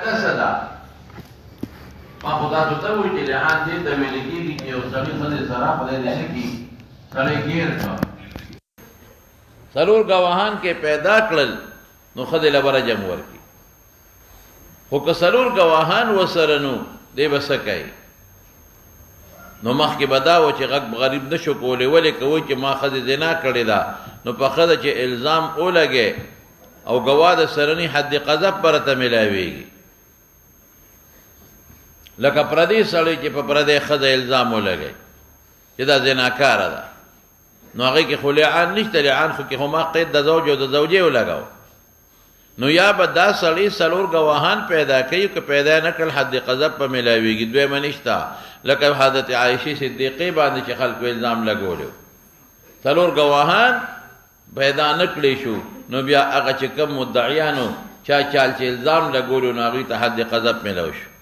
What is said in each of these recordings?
صدا ما خدا ته وایي چې لحان دې ته ویل کېږي چې یو سړي ښځې سره خدای دې نه کړي سړی ګیر کړه څلور ګواهان کې پیدا کړل نو ښځې له به رجم ورکړي خو که څلور ګواهان ورسره نو دی به څه کوي نو مخکې به دا و چې غږ غریب نه شو کولی ولې کوي چې ما ښځې زنا کړې ده نو په ښځه چې الزام ولګې او ګواه د سرني حد قذف پرته میلاویږي لکه پردی سړی چې په پردی ښځه الزام ولګی چې دا زناکاره ده نو هغې کې خو لعان نشته لعان خو کې خو ما قید د زوج او د زوجې ولګاو نو یا به دا سړی څلور ګواهان پیدا کوي که پیدا نه کړل حد قذف په میلاویږي دویمه نشته لکه حضرت عایشې صدیقې باندې چې خلکو الزام لګولی څلور ګواهان پیدا نه کړی شو نو بیا هغه چې کوم مدعیانو چا چال چې الزام لګولو نو هغوی ته حد قذف میلاو شو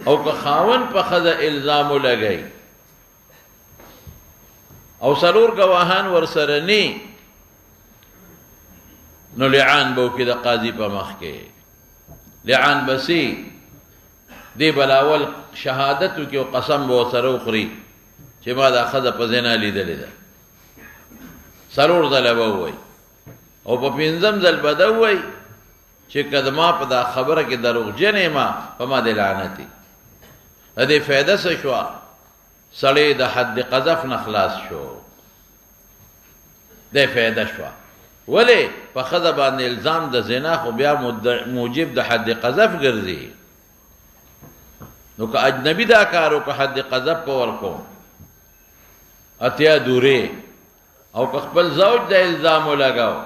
او که خاون په ښځه الزام ولګی او څلور ګواهان ورسره نی نو لعان به وکړي د قاضي په مخ کې لعان بسی دی بلاول شهادت وکړي او قسم به ورسره وخوري چې ما دا ښځه په زنا لیدلې ده څلور ځله به ووایي او په پنځم ځل به ده ووایي چې که ما په دا خبره کې دروغجن یم په ما دې لعنتي د دې فایده څه شوه سړی د حد قذف نه خلاص شو دې فایده شوه ولې په ښځه باندې الزام د زنا خو بیا موجب د حد قذف ګرځي نو که اجنبي دا کار وکړه حد قذف به ورکوم اتیا دورې او که خپل زوج د الزام ولګاو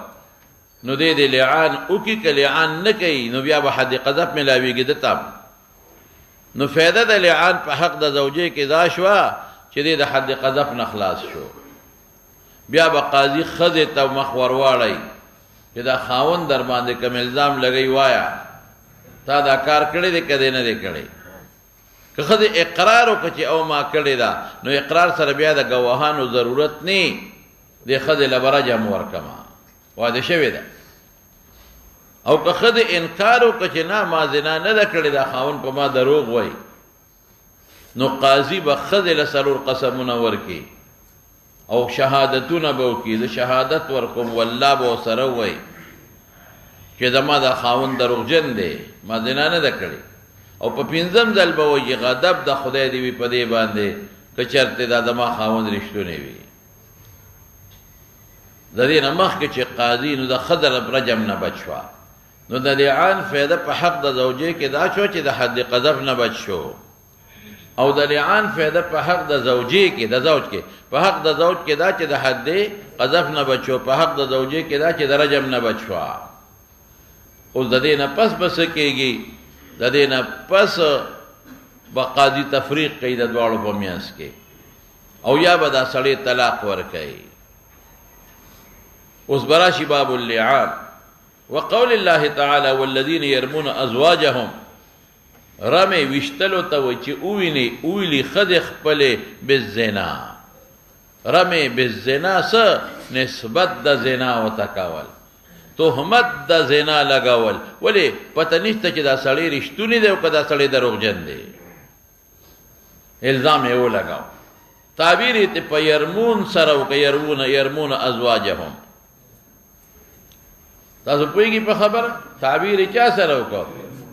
نو دې د لعان وکړي که لعان نه کوي نو بیا به حد قذف میلاویږي ده ته نو فایده د لعان په حق د زوجې کې دا شوه چې دې د حد قذف نه خلاص شو بیا به قاضي ښځې ته مخ ورواړی چې دا خاوند در باندې کوم الزام لګی وایه تا دا کار کړی دی که دی نه دی کړی که ښځې اقرار وکړه چې او ما کړې ده نو اقرار سره بیا د ګواهانو ضرورت نه دې ښځې له به رجم ورکمه واده شوې ده او که ښځې انکار وکړه چې نه ما زنا نه ده کړې دا خاوند په ما دروغ وایي نو قاضي به ښځې له څلور قسمونه ورکړي او شهادتونه به وکړي د شهادت ورکوم والله به ورسره ووایي چې زما دا خاوند دروغجن دی ما زنا نه ده کړې او په پنځم ځل به وایي غضب د خدای دې وي په دې باندې که چېرته دا زما خاوند رښتونی وي د دې نه مخکې چې قاضي نو د ښځه رجم نه بچ شوه نو د لعان فایده په حق د زوجې کې دا شو چې د حد قذف نه بچ شو او د لعان فایده په حق د زوجې کې د زوج کې په حق د زوج کې دا چې د حد قذف نه بچ شو په حق د زوجې کې دا چې د رجم نه بچ شوه اوس د دې نه پس به څه کېږي د دې نه پس به قاضي تفریق کوي د دواړو په منځ کې او یا به دا سړی طلاق ورکوي اوس به راشي باب اللعان وقول الله تعالى والذين يرمون ازواجهم رمي وشتلو ته وي چې اوویلی ښځې خپلې بالزنا رمي بالزنا څه نسبت د زنا ورته کول تهمت د زنا لګول ولې پته نشته چې دا سړی رښتونی دی او که دا سړی دروغجن دی الزام یې ولګاو تعبیر یې په یرمون سره وکړه یرمون ازواجهم تاسو پوهیږئ په خبره تعبیر یې چا سره وکړه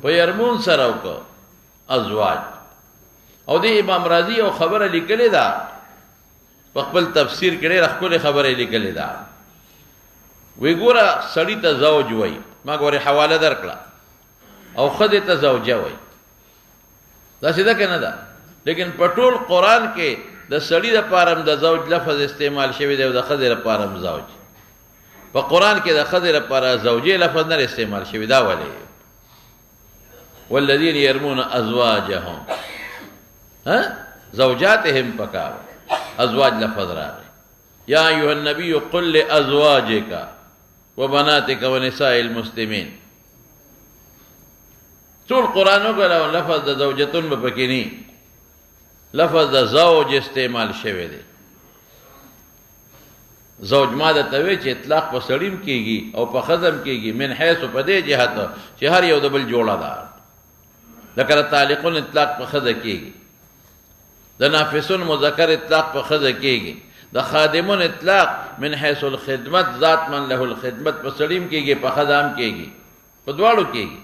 په یرمون سره وکړه ازواج او دې امام راضي یو خبره لیکلې ده په خپل تفسیر کې ډېره ښکلې خبره یې لیکلې ده وی ګوره سړي ته زوج وایي ما ګورې حواله درکړه او ښځې ته زوجه وایي داسې ده که نه ده لیکن په ټول قرآن کې د سړي دپاره هم د زوج لفظ استعمال شوی دی او د ښځې لپاره هم زوج په قرآن کې د ښځې لپاره زوجې لفظ نه استعمال شوی دا ولې والذین یرمون ازواجهم زوجاتهم پکار ازواج لفظ راغی یا ایها النبی قل لازواجک وبناتک ونساء المسلمین ټول قرآن وګوره لفظ د زوجتون به پکې نه لفظ د زوج استعمال شوی دی زوج ما د توی چې اطلاق په سړیم کېږي او په ختم کېږي من حیث په دې جهت چې هر یو د بل جوړه ده. لکه تعلقون اطلاق په خزه کېږي، د نافسون مذکر اطلاق په خزه کېږي، د خادمون اطلاق من حیث الخدمت ذات من له الخدمت په سړیم کېږي، په خدام کېږي، په دواړو کېږي.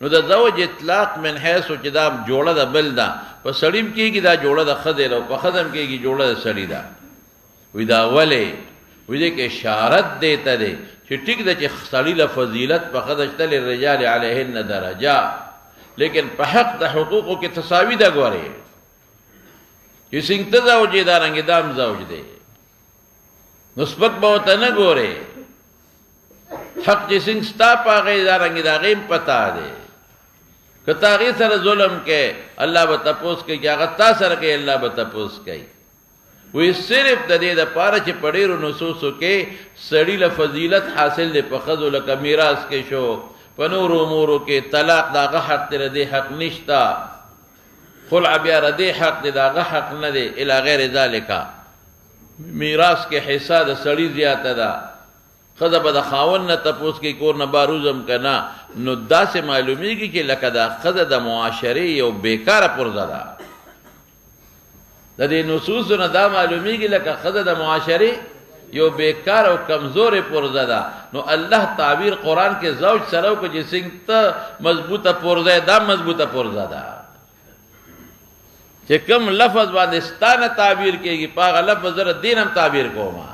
نو د زوج اطلاق من حیث چې دا جوړه د بل ده په سړیم کېږي، دا جوړه د خزه ده، په خدم کېږي جوړه د سړي ده. وی دا ولې وی دې کې اشارت دیته دی چې ټیک ده چې سړي له فضیلت په خزه شته، للرجال علیهن درجات، لیکن په حق د حقوقو کې تساوي ده. ګورې چې څنګه ته زوج یې دارنګې دام زوج دی، نو سپک به ورته نه ګورې. حق چې څنګه ستا په هغې دارنګې د هغې هم پتا دی. که ته هغې سره ظلم کوې الله به تپوس کوي، چې هغه تا سره کوي الله به تپوس کوي. وی صرف د دې دپاره چې په ډېرو نصوصو کې سړي له فضیلت حاصل دی، په ښځو لکه میراث کې شو، په نورو امورو کې طلاق د هغه حق دی، ردې حق نشته، خلع بیا ردې حق دی، د هغه حق نه دی، الی غیر ذالکه. میراث کې حصه د سړي زیاته ده، ښځه به د خاوند نه تپوس کوي کور نه باروزم که نه. نو داسې معلومیږي چې لکه دا ښځه د معاشرې یو بیکاره پرزه ده. د دې نصوصو نه دا معلومیږي لکه ښځه د معاشرې یو بیکار او کمزورې پرزه ده. نو الله تعبیر قرآن کې زوج سره وکړه چې څنګه ته مضبوطه پرزه دا مضبوطه پرزه ده. چې کوم لفظ باندې ستا نه تعبیر کېږي په هغه لفظ زه دین هم تعبیر کومه.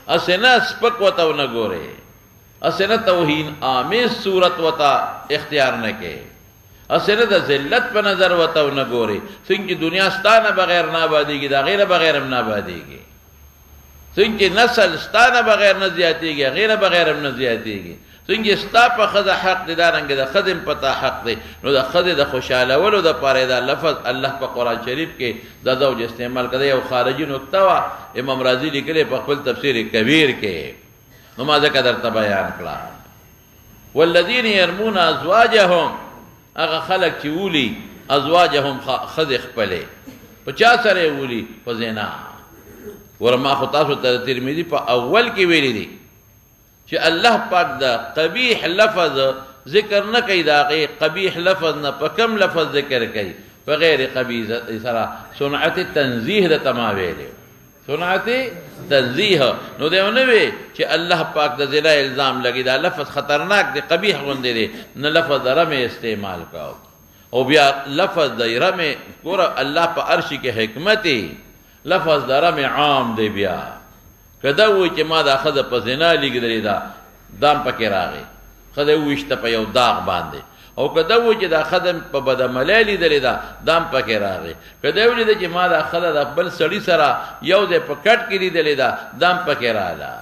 اسې نه سپک ورته ونه ګورې، اسې نه توهین آمیز صورت ورته اختیار نه کې، اسې نه د ذلت په نظر ورته ونه ګورې. څنګه چې دنیا ستا نه بغیر نه آبادېږي، د هغې نه بغیر هم نه آبادېږي. څنګه چې نسل ستا نه بغیر نه زیاتېږي، هغې نه بغیر هم نه زیاتېږي. څنګه ستا په ښځه حق دی، دارنګې د ښځې هم په تا حق دی. نو د ښځې د خوشحالولو دپاره دا لفظ الله په قرآن شریف کې دا زوج استعمال کړی. یو خارجي نکته وه امام رازي لیکلې په خپل تفسیر کبیر کې، نو ما ځکه درته بیان کړه. والذین یرمون ازواجهم، هغه خلک چې ولي ازواجهم ښځې خپلې، په چا سره یې ولي؟ په زنا. ورما خو تاسو ته ترمذي په اول کې ویلي دي چې الله پاک دا قبیح لفظ ذکر نه کوي، د هغې قبیح لفظ نه په کم لفظ ذکر کوي؟ په غیر قبیح سره. صنعت تنزیه درته ما ویلې، صنعت تنزیه. نو دی ونه وی چې الله پاک د زنا الزام لګي، دا لفظ خطرناک دی، قبیح غوندې دی، نه لفظ د رمې استعمال کاو. او بیا لفظ د رمې ګوره الله په عرشي کې حکمت دی، لفظ د رمې عام دی. بیا که دا وایي چې ما دا ښځه په زنا لیږدلې ده، دام پکې راغی، ښځه وویشته په یو داغ باندې. او که دا وایي چې دا ښځه په بدعملۍ لیدلې ده، دام پکې راغی. که دا ولیده چې ما دا ښځه د بل سړي سره یو ځای په کټ کې لیدلې ده، دام پکې راغله.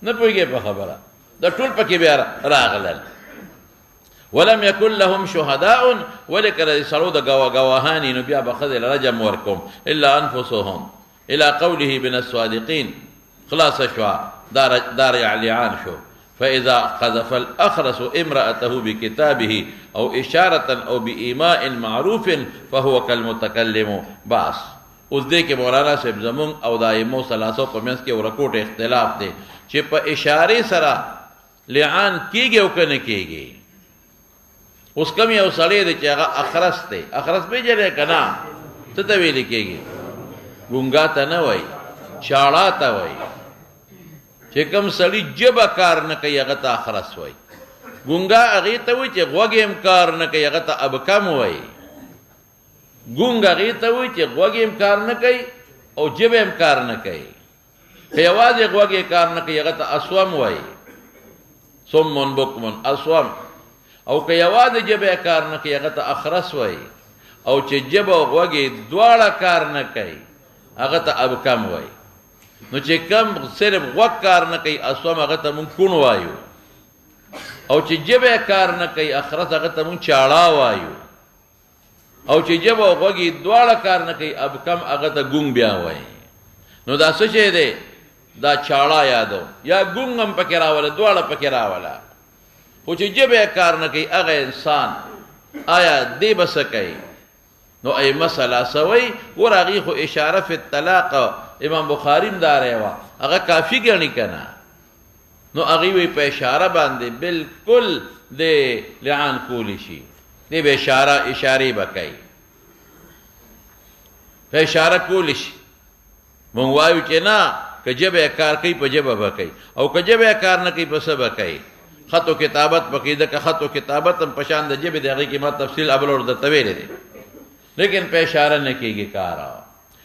نه پوهېږې په خبره، دا ټول پکې بیا راغلل. ولم یکن لهم شهداء، ولې کله سړو د ګواهانې، نو بیا به ښځې له رجم ورکوم الا انفسهم الى قوله من الصادقین. خلاصه شوه، دا رجعان شو. فإذا قذف الأخرس امرأته بكتابه أو إشارة أو بإيماء معروف فهو كالمتكلم. باس اوس دې کې مولانا صاحب زمونږ او د ائمو ثلاثو په منځ کې ورکوټ اختلاف دی چې په اشارې سره لعان کېږي او که نه کېږي. اوس کوم یو سړی دی چې هغه اخرس دی، اخرس پېژنې که نه؟ څه ته ویلې کېږي؟ ګونګا ته نه وایي، چاړه ته وایي. چې کوم سړي ژبه کار نه کوي هغه ته اخرس وایي. ګونګا هغې ته وایي چې غوږ هم کار نه کوي، هغه ته ابکم وایي. ګونګ هغې ته وایي چې غوږ هم کار نه کوي او ژبه هم کار نه کوي. که یوازې غوږ یې کار نه کوي هغه ته اسوم وایي، صم بکم اسوم. او که یوازې ژبه یې کار نه کوي هغه ته اخرس وایي. او چې ژبه او غوږ یې دواړه کار نه کوي هغه ته ابکم وایي. نو چې کم صرف غوږ کار نه کوي اسوم، هغه ته مونږ کون وایو. او چې ژبه کار نه کوي اخرس، هغه ته مونږ چاړه وایو. او چې ژبه او غوږ یې دواړه کار نه کوي ابکم، هغه ته ګونګ بیا وایي. نو دا څه شی دی؟ دا چاړه یادو یا ګونګ هم پکې راوله، دواړه پکې راوله. خو چې ژبه کار نه کوي هغه انسان آیا دی به څه کوي؟ نو ائمه ثلاثه وی ورغه خو اشاره فی الطلاق امام بخاری دارې وا هغه کافی ګڼي کنه نو هغه وی په اشاره باندې بالکل د لعان کولی شي دی به اشاره بکای په اشاره کولی شي مونږ وایو چې نه کجبه کار کوي په جبه بکای او کجبه کار نه کوي په څه بکای خط او کتابت بقیده کا خط او کتابت هم پشان د جبه دغه کی ما تفصیل ابل اور د طویل دي لیکن په اشاره نه کیږي کار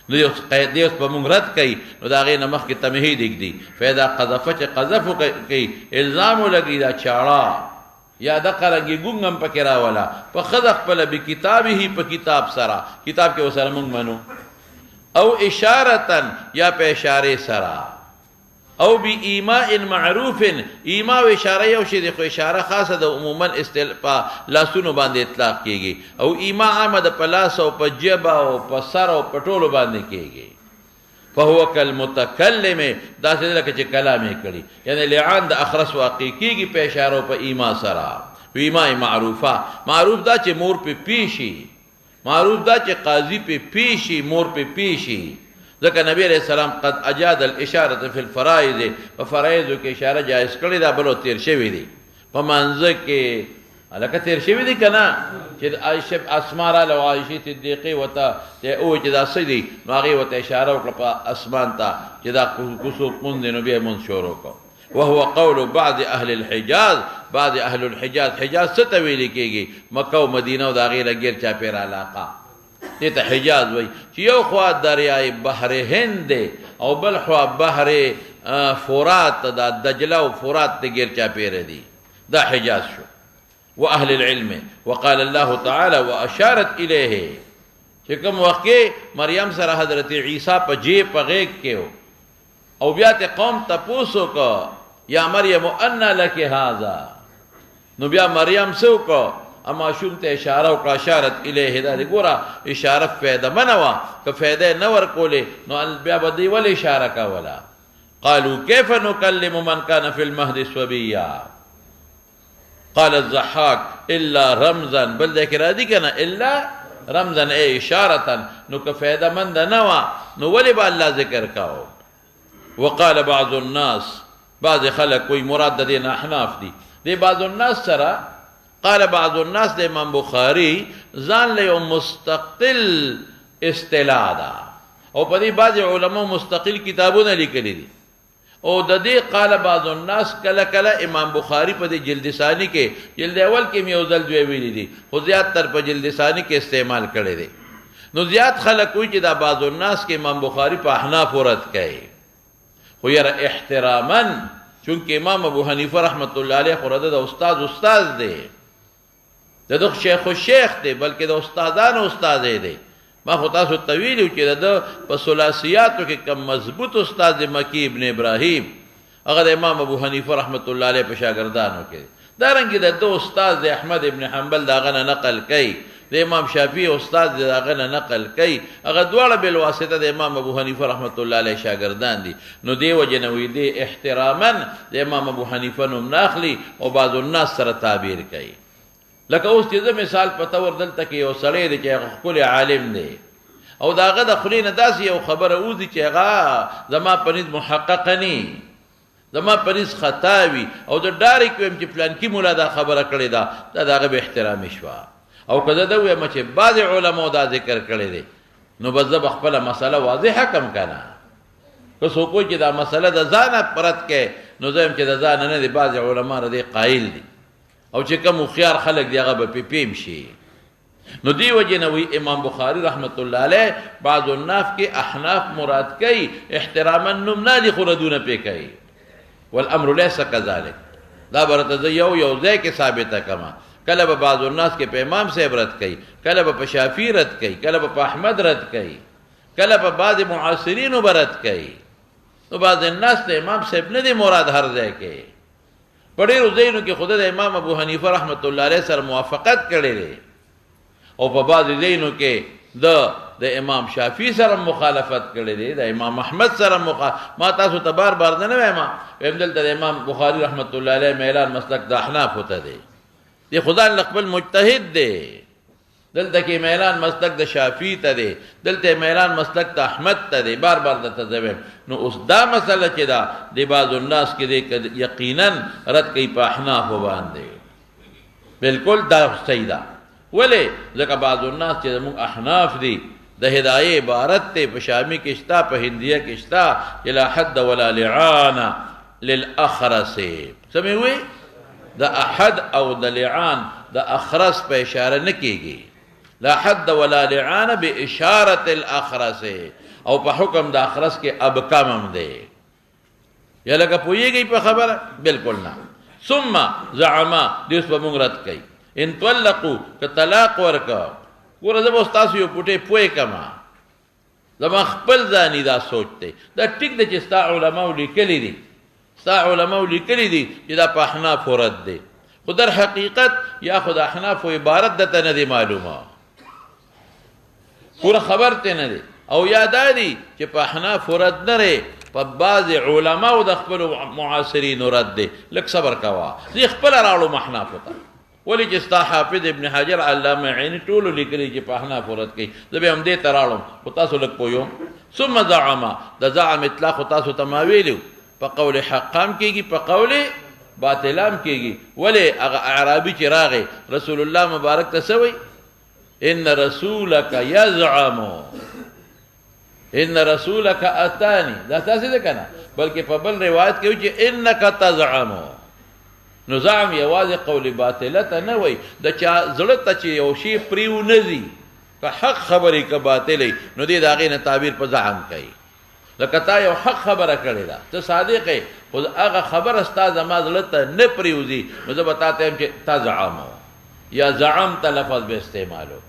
نو یو قید دی په مونږ رد کوي نو دا غي نمخ کی تمهید دی فایدا قذفت قذف کوي الزام لګی دا چاړه یا د قرنګي ګونګم پکې راولا په خذف په به کتابه په کتاب سره کتاب کې وسره مونږ منو او اشارتن یا په اشاره سره او بی ایماء معروف ایماء و اشاره یو شی دی خو اشاره خاصه ده عموما استلپا لاسونو باندې اطلاق کیږي او ایماء عامه د پلاس او په جبا او په سر او په ټولو باندې کیږي فهو کالمتکلم دا څه لکه چې کلام یې کړي یعنی لعان د اخرس واقع کیږي په اشاره او په ایماء سره ایماء معروفه معروف دا چې مور په پیشي معروف دا چې قاضي په پیشي مور په پیشي ځکه نبی علیہ السلام قد اجاد الاشاره فی الفرائض په فرایضو کې اشاره جایز کړی دا بلو تیر شوی دی په منځ کې الکه تیر شوی دی کنه چې عائشه اسماء را عائشه صدیقه وته او چې دا سدي هغه وته اشاره وکړه په اسمان ته چې دا کوسو مون دی نو بیا مون شروع کو وهو قول بعض اهل الحجاز بعض اهل الحجاز حجاز څه ته ویل کېږي مکه او مدینه او دا غیر غیر چا پیر علاقه دې ته حجاز وای چې یو خوا دریای بحر هند او بل خوا بحر فرات دا دجله او فرات ته غیر چا پیر دي دا حجاز شو واهل العلم وقال الله تعالى واشارت الیه چې کوم وخت مریم سره حضرت عیسی په جیب په غیږ کې او بیا ته قوم تپوسو کو یا مریم ان لک هذا نو بیا مریم سو کو اما شوم ته اشاره او اشارت الیه دا ګوره اشاره فائدہ منوا که فائدہ نه ور کوله نو بیا بدی ول اشاره کا ولا قالوا كيف نكلم من كان في المهد صبيا قال الضحاك الا رمزا بل ذکر دي کنه الا رمزا اي اشاره نو که فائدہ مند نوا نو ولي با الله ذکر کاو وقال بعض الناس بعض خلق کوئی مراد دین احناف دي دي بعض الناس سره قال بعض الناس د امام بخاری ځان له مستقل اصطلاح دا او په دې بعض علماء مستقل کتابونه لیکلي دي او د دې قال بعض الناس کله کله امام بخاری په دې جلد ثانی کې جلد اول کې میوزل دوی ویلي دي خو زیات تر په جلد ثانی کې استعمال کړي دي نو زیات خلک وایي چې دا بعض الناس کې امام بخاری په احناف ورد کوي خو یره احتراما چونکه امام ابو حنیفه رحمت الله علیه خورده د استاد دی دغه شیخ او شیخ دی بلکې د استادانو استاد دی ما خو تاسو طویل چې د په ثلاثیاتو کې کم مضبوط استاد مکی ابن ابراهیم هغه د امام ابو حنیفه رحمت الله علیه په شاګردانو کې دارنګه د دو استاد احمد ابن حنبل داغه نقل کوي د امام شافعی استاد داغه نقل کوي هغه دواړه بل واسطه د امام ابو حنیفه رحمت الله علیه شاګردان دي نو دی وجنوي دی احتراما د امام ابو حنیفه نوم ناخلی او بعض الناس سره تعبیر کوي لکه اوس چې مثال پته ور دلته کې یو سړی دی چې خپل عالم دی او داغه د خلینو داسې یو خبره اوزي چې هغه زما پنځ محقق ني زما پنځ خطاوي او د ډارې کوم چې پلان کې مولا دا خبره کړې ده داغه به احترام شوا او کله دا وایم چې بعض علماء دا ذکر کړی دي نو بس خپل مسله واضحه کم کنه که څوک چې دا مسله د ځانه پرد کې نو زم چې د ځان نه دي بعض علماء ردی قائل دي او چې کوم خيار خلق دی هغه به پیم شي نو دی وجنوي امام بخاری رحمت الله علیه بعض الناس کې احناف مراد کوي احتراما نمنا دي خردونه پی کوي والامر ليس كذلك دا برته یو ځای کې ثابته کما کله به بعض الناس کې په امام صاحب رد کوي کله به په شافعي رد کوي کله به په احمد رد کوي کله به بعض معاصرین رد کوي نو بعض الناس ته امام صاحب نه دی مراد هر ځای کې پڑے روزینو کې خود د امام ابو حنیفه رحمت الله علیه سره موافقت کړي دي او په بعض زینو کې د امام شافعی سره مخالفت کړي دي د امام احمد سره ما تاسو ته بار بار نه وایم هم دلته د امام بخاری رحمت الله علیه میلان مسلک د احناف ہوتا دی دی خدا خپل مجتهد دی دلته کې میلان مسلک د شافعي ته دی، دلته میلان مسلک د احمد ته دی. بار بار درته زویم نو اوس دا مسله چې دا د بعض الناس کې دی یقینا رد کوي په احنافو باندې، بالکل دا صحیح ده. ولې ځکه بعض الناس چې زموږ احناف دي د هدایې عبارت ته په شامي کې شته، په هندیه کې شته چې لا حد ولا لعان للاخرس. سمې وي د احد او د لعان د اخرس په اشاره نه کېږي. لا حد ولا لعان باشاره الاخرس، او په حکم د اخرس کې اب کم هم دی. یا لکه پوهیږي په خبره؟ بالکل نه. ثم زعما دې اوس به مونږ رد کوي. ان طلقوا که طلاق ورکا، ګوره زه به اوس تاسو یو پوټې پوهې کما، زما خپل ځاني دا سوچ دی. دا ټیک دی چې ستا علماو لیکلي دي، ستا علماو لیکلي دي چې دا په احنافو رد دی، خو در حقیقت یا خو د احنافو عبارت دته نه دی معلومه، پوره خبر ته نه دی. او یا دا دی چې په احنافو رد نه دی، په بعض علماو د خپلو معاصرینو رد دی. لږ صبر کوه، زه خپله راوړم احنافو ته. ولې چې ستا حافظ ابن حجر علامه عیني ټولو لیکلي چې په احنافو رد کوي، زه به همدې ته راوړم، خو تاسو لږ پوه. ثم زعما د زعم اطلاق خو تاسو ته ما ویلو، په قول حق هم کېږي، په قول باطل هم کېږي. ولې هغه اعرابي چې راغی رسول الله مبارک ته څه وایي؟ ان رسولک یزعم، ان رسولک اتانی، دا تاسې ده که نه؟ بلکې په بل روایت کې وایي چې انک تزعم. نو زعم یوازې قول باطله ته نه وایي، د چا زړه ته چې یو شی پریو نه ځي، که حق خبرې که باطلې، نو دې د هغې نه تعبیر په زعم کوي. لکه تا یو حق خبره کړې ده، ته صادق یې، خو هغه خبره ستا زما زړه ته نه پرېوځي، نو زه به تا ته یم چې تزعم یا زعمت لفظ به استعمالو.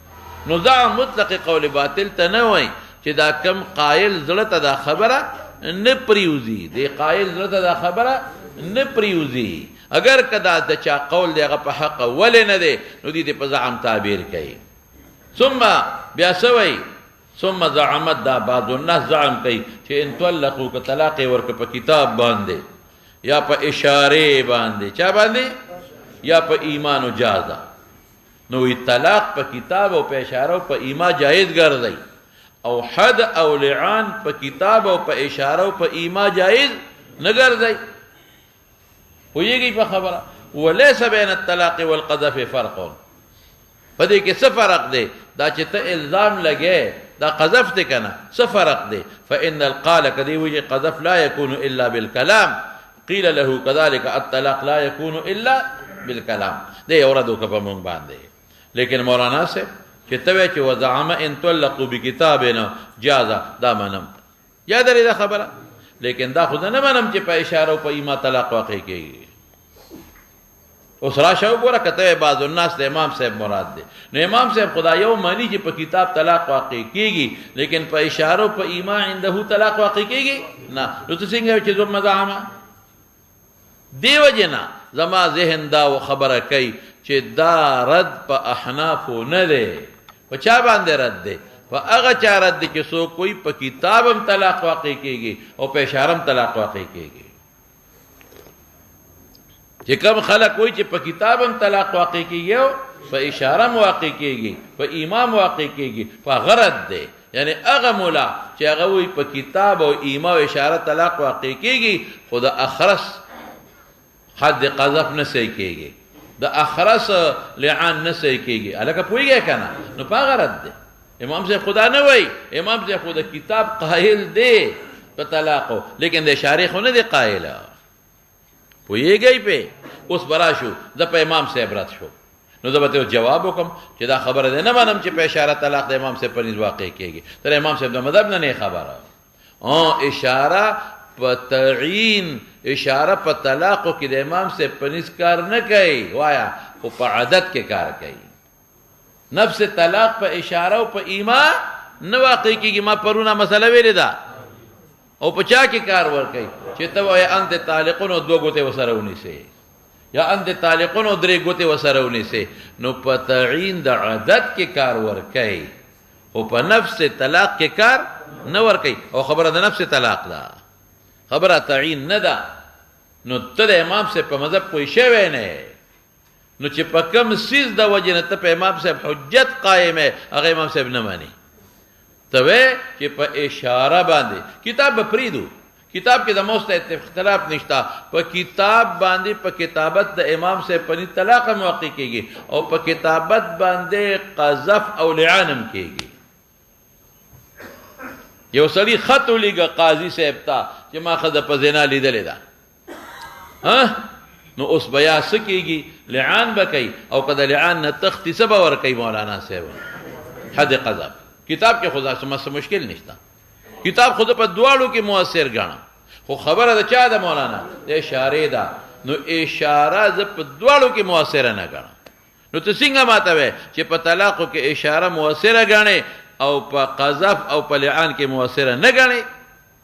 نو زعم مطلق قول باطل ته نه وایي چې دا کم قایل زړه ته دا خبره نه پرېوځي، دې قایل زړه ته دا خبره نه پرېوځي. اگر کدا د چا قول دی هغه په حق ولې نه دی، نو دې په زعم تعبیر کوي. ثم بیا څه وایي؟ ثم زعمت دا بعض الناس زعم کوي چې ان طلقوا که طلاق ورکه په کتاب باندې یا په اشاره باندې، چا باندې؟ یا په ایمان و جازه. نو وی طلاق په کتاب او په اشاره او په ایما جایز ګرځي، او حد او لعان په کتاب او په اشاره او په ایما جایز نه ګرځي. پوهیږي په خبره؟ وليس بین الطلاق والقذف فرق. په دې کې څه فرق دی؟ دا چې ته الزام لګې دا قذف دی که نه، څه فرق دی؟ فإن القال کدی وجه قذف لا يكون إلا بالكلام، قيل له كذلك الطلاق لا يكون إلا بالكلام. دې اوردو که په مونږ باندې. لیکن مولانا صاحب چې ته وایې چې وزعم ان طلقوا بکتابنا جازه، دا منم، یاد لرې دا خبره. لیکن دا خو نه منم چې په اشاره او په ایما طلاق واقع کېږي. اوس راشه وګوره که ته بعض الناس د امام صاحب مراد دی، نو امام صاحب خدا یو معنی چې په کتاب طلاق واقع کېږي، لیکن په اشاره او په ایما عنده طلاق واقع کېږي نه. نو ته څنګه چې زه مزاحمه دې وجې نه زما ذهن دا خبره کوي چې دا رد په احنافو نه دی. په چا باندې رد دی؟ په هغه چا رد دی چې څوک کوئی په کتاب هم طلاق واقع کېږي او په اشاره هم طلاق واقع کېږي. چې کوم خلک وایي چې په کتاب هم طلاق واقع کېږي او په اشاره هم واقع کېږي، په ایما واقع کېږي، په غرض دی. یعنی هغه مولا چې هغه وایي په کتاب او ایما او اشاره طلاق واقع کېږي، خو د اخرس حد قذف نه صحیح کېږي، د اخرس لعان نه صحیح کېږي. هلکه پوهېږئ که نه؟ نو په هغه رد دی. امام صاحب خدا نه وایي، امام صاحب خو د کتاب قایل دی په طلاقو، لیکن د اشارې خو نه دی قایله. پوهېږئ پې؟ اوس به راشو زه په امام صاحب رد شو، نو زه به ته جواب وکړم چې دا خبره دی نه منم چې په اشاره طلاق د امام صاحب په نیز واقع کېږي. تر امام صاحب د مذهب نه خبره. اشاره په تعین، اشاره په طلاقو کې د امام صاحب په نیز کار نه کوي، وایا خو په عادت کې کار کوي. نفس طلاق په اشاره او په ایما نه واقع کېږي. ما پرونه مسله ویلې ده. او په چا کې کار ورکوي چې ته وایې انت طالقون او دوه ګوتې ورسره ونیسې، یا انت طالقون او درې ګوتې ورسره ونیسې، نو په تعین د عادت کې کار ورکوي، او په نفس طلاق کې کار نه ورکوي. او خبره د نفس طلاق ده، خبره تعین نه ده. نو ته د امام صاحب په مذهب پوه شوی نه، نو چې په کوم سیز د وجې نه ته په امام صاحب حجت قائم ہے هغه امام صاحب نه مانی ته وې چې په اشاره باندې کتاب به پریدو کتاب کې د موست اختلاف نشتا په کتاب باندې په کتابت د امام صاحب په طلاق موقع کېږي او په کتابت باندې قذف او لعانم کېږي یو سړي خط ولیږه قاضي صاحب ته چې ما ښځه په زنا لیدلې ده نو اوس بیا څه کېږي لعان به کوي او که د لعان نه تختی څه به ورکوي مولانا صاحب حد قذف کتاب کې خدا څه مشکل نشته کتاب خود په دواړو کې مؤثر ګڼم خو خبره د چا ده مولانا د اشارې ده نو اشاره زه په دواړو کې مؤثره نه ګڼم نو ته څنګه ماته وې چې په طلاقو کې اشاره مؤثره ګڼې او په قذف او په لعان کې مؤثره نه ګڼې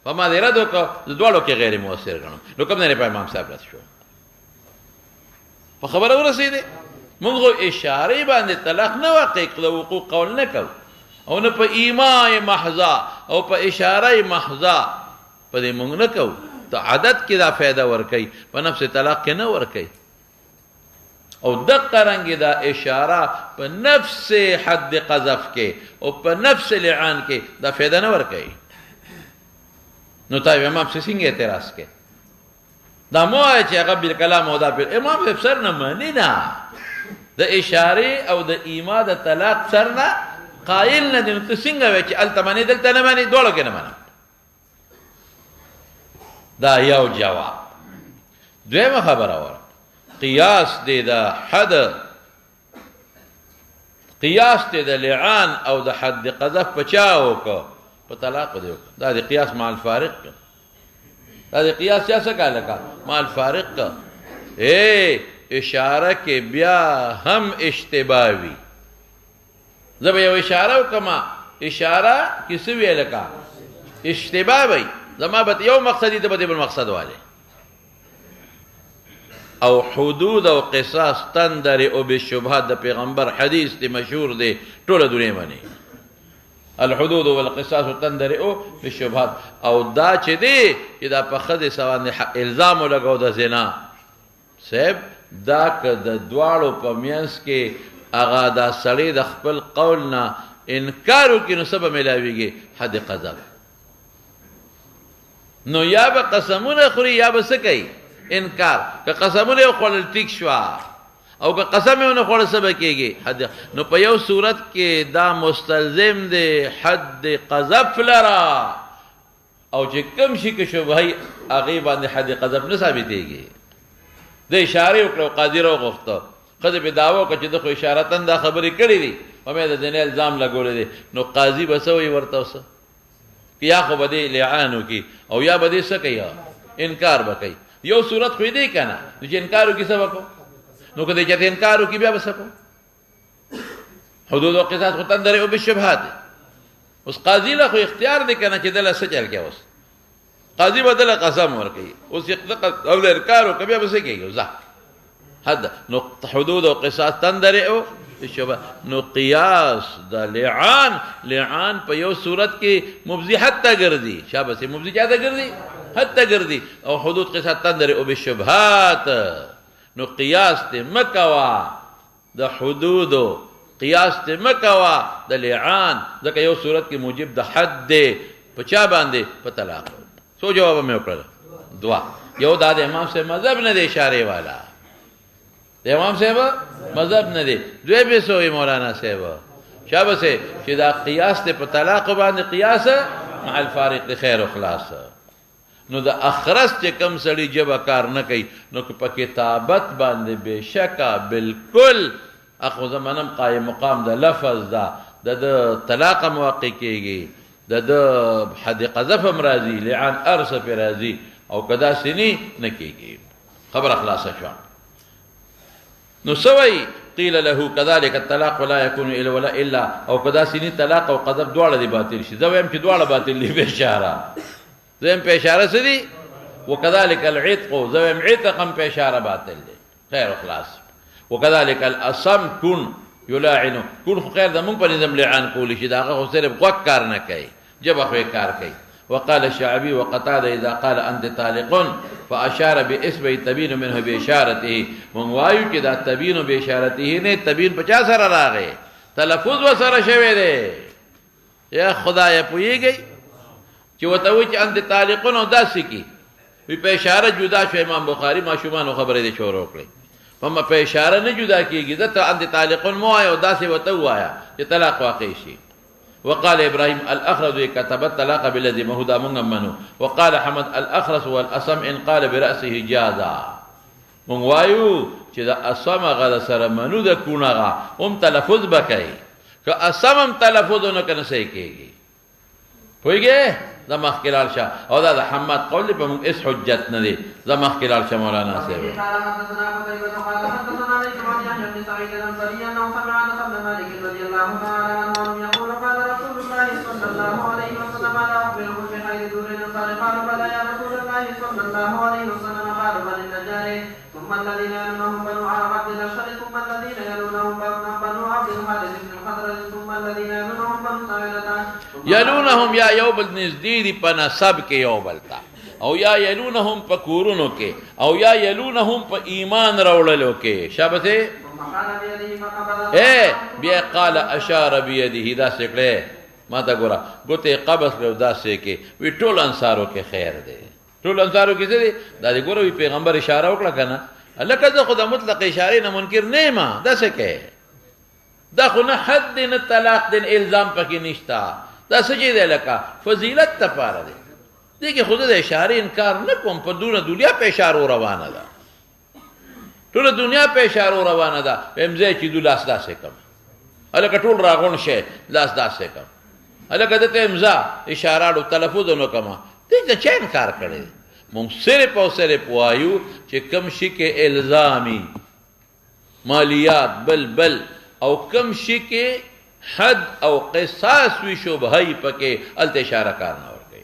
په ما دې رد وکړه د دواړو کې غیر مؤثر ګڼم نو کوم نه په امام صاحب رد شو په خبره ورسېدې موږ خو اشارې باندې طلاق نه واقع کړو وقوع قول نه کوو او نه په ایما محضا او په اشاره محضا په دې موږ نه کوو ته عادت کې دا فایده ورکوي په نفس طلاق کې نه ورکوي او دقه رنګې دا اشاره په نفس حد قذف کې او په نفس لعان کې دا فایده نه ورکوي نو تا امام څنګه اعتراض کې دا مو چې هغه بالکلام او دا امام صاحب سر نه مانی نه د اشاره او د ایما د طلاق سر نه قائل نه دي نو ته څنګه وایې چې هلته منې دلته نه منې دواړو کې نه منم دا یو جواب دویمه خبره ور قیاس دی د حد قیاس دی د لعان او د حد قذف په چا وکړه په طلاق دی وکړه دا د قیاس مع الفارق دا د قیاس چا څه کاله کا مع الفارق کا اشاره کې بیا هم اشتباه وي زه به یو اشاره وکړم اشاره کې څه ویل کا اشتباه وي زما به یو مقصد ته به بل مقصد والے او حدود او قصاص تندر او بالشبهات د پیغمبر حدیث دی مشهور دی ټول دنیا باندې الحدود والقصاص تندر او بالشبهات او دا چې دی چې دا په خدای سوانه الزام لګاو د زنا صاحب دا که د دواړو په میانس کې اغا دا سړی د خپل قول نه انکار وکړي نو سبب ملاویږي حد قذف نو یا به قسمونه خوري یا به څه کوي انکار که قسمونه خوړل ټیک شو او که قسمونه خوړل څه به کېږي حد نو په یو صورت کې دا مستلزم دی حد قذف لرا او چې کوم شي کې شبهه هغې باندې حد قذف نه ثابتېږي د اشارې وکړه قاضي راوغوښته ښځې پې دعوه وکړه چې ده خو اشارتن دا خبرې کړې دي او مې د زنا الزام لګولی دی نو قاضي به څه وایي ورته اوس یا خو به دې لعان وکړي او یا به دې څه کوي انکار به کوي یو صورت خو یې دی که نه نو چې انکار وکړي څه به کوو نو که دې چېرته انکار وکړي بیا به څه کوو حدود او قصاص خو تندرع بالشبهات دی اوس قاضي له خو اختیار دی که نه چې دله څه چل کوي اوس قاضي به دله قسم ورکوي اوس او انکار وکړه بیا به څه کېږي ځه حد نو حدود او قصاص تندرع بالشبهات نو قیاس د لعان په یو صورت کې مبزي حتی ګرځي شابه مبزي چا ته ګرځي حتی ګرځي او حدود قصاص تندرع بالشبهات نو قیاس ته مکوا د حدود قیاس ته مکوا د لعان ځکه یو صورت کې موجب د حد دی په چا باندې په طلاق سو جواب مې وکړل دعا یو دا د امام صاحب مذهب نه دی اشاره والا د امام صاحب مذهب نه دی دوی به سوې مولانا صاحب شابه سه چې دا قیاس ته په طلاق باندې قیاس مع الفارق د خیر او خلاص نو د اخرس چې کم سړي جبه کار نه کوي نو په کتابت باندې بشکا بالکل اخو زمانم قائم مقام د لفظ دا د طلاق موقع کېږي د حد قذف راځي لعان ارث پر راځي او کدا سني نه کېږي خبر خلاصه شو نو سوي قيل له كذلك الطلاق ولا يكون الا ولا الا او کدا سني طلاق او قذف دواړه دي باطل شي زویم چې دواړه باطل دي به اشاره زم په اشاره سدي وكذلك العتق زویم عتقم په اشاره باطل دي خیر خلاص وكذلك الاصم كن يلاعن كن خیر د مونږ په نظام لعان کول شي داغه خو صرف غوږ کار نه کوي جبه خو کار کوي وقال الشعبي وقتادة إذا قال أنت طالق فأشار بإصبع تبين منه بإشارته من وایو چې دا تبین بإشارته نه تبین 50 سره راغی تلفظ وسره شوی دی یا خدای پویږي چې وته وی چې انت طالقون او داسې کی وی په اشاره جدا شو امام بخاری ماشومان خبره دي شروع کړي هم په اشاره نه جدا کیږي ځکه انت طالقون مو آیا او داسې وته وایا چې طلاق واقع شي وقال إبراهيم الأخرس كتب الطلاق بالذي مهدا منه وقال حمد الأخرس والأصم إن قال برأسه جازا من وايو چې دا اصم غدا سره منو د کونغه هم تلفظ بکای که اصم تلفظ نه کنه صحیح کیږي پویږي دا مخکلال شه او دا حمد قول په موږ اس حجت نه دي دا مخکلال شه مولانا صاحب ثم الذين يلونهم بنو عبد الأشهر ثم الذين يلونهم بنو عبد الحارث بن الخزرج ثم الذين يلونهم بنو سائلة يلونهم یا یوبل نزدیدی په نسب کې یوبل تا او یا یلونهم په کورونو کې او یا یلونهم په ایمان راوړلو کې شابته بیا قال اشار بيده دا سکړه ما تا ګورا ګوته قبض له داسې کې وی ټول انصارو کې خیر دی ټول انصارو کې څه دی دا دې ګورو پیغمبر اشاره وکړه کنه الله کذا خدا مطلق اشاره نه منکر نه ما دا څه کې دا خو نه حد نه طلاق دین الزام پکې نشتا دا څه دی لکه فضیلت ته پاره دی دې کې خود د اشاره انکار نه کوم په دنیا په اشاره روانه ده ټول دنیا په اشاره روانه ده پمځه چې د لاس داسې کم الکه ټول راغون شي لاس داسې کم الکه د امضا اشاره او تلفظ نو کما دې څه انکار کړي مونږ صرف او صرف وایو چې کم شي کې الزامي مالیات بل او کم شي کې حد او قصاص وی شوبهي پکې الته اشاره کار نه ورګي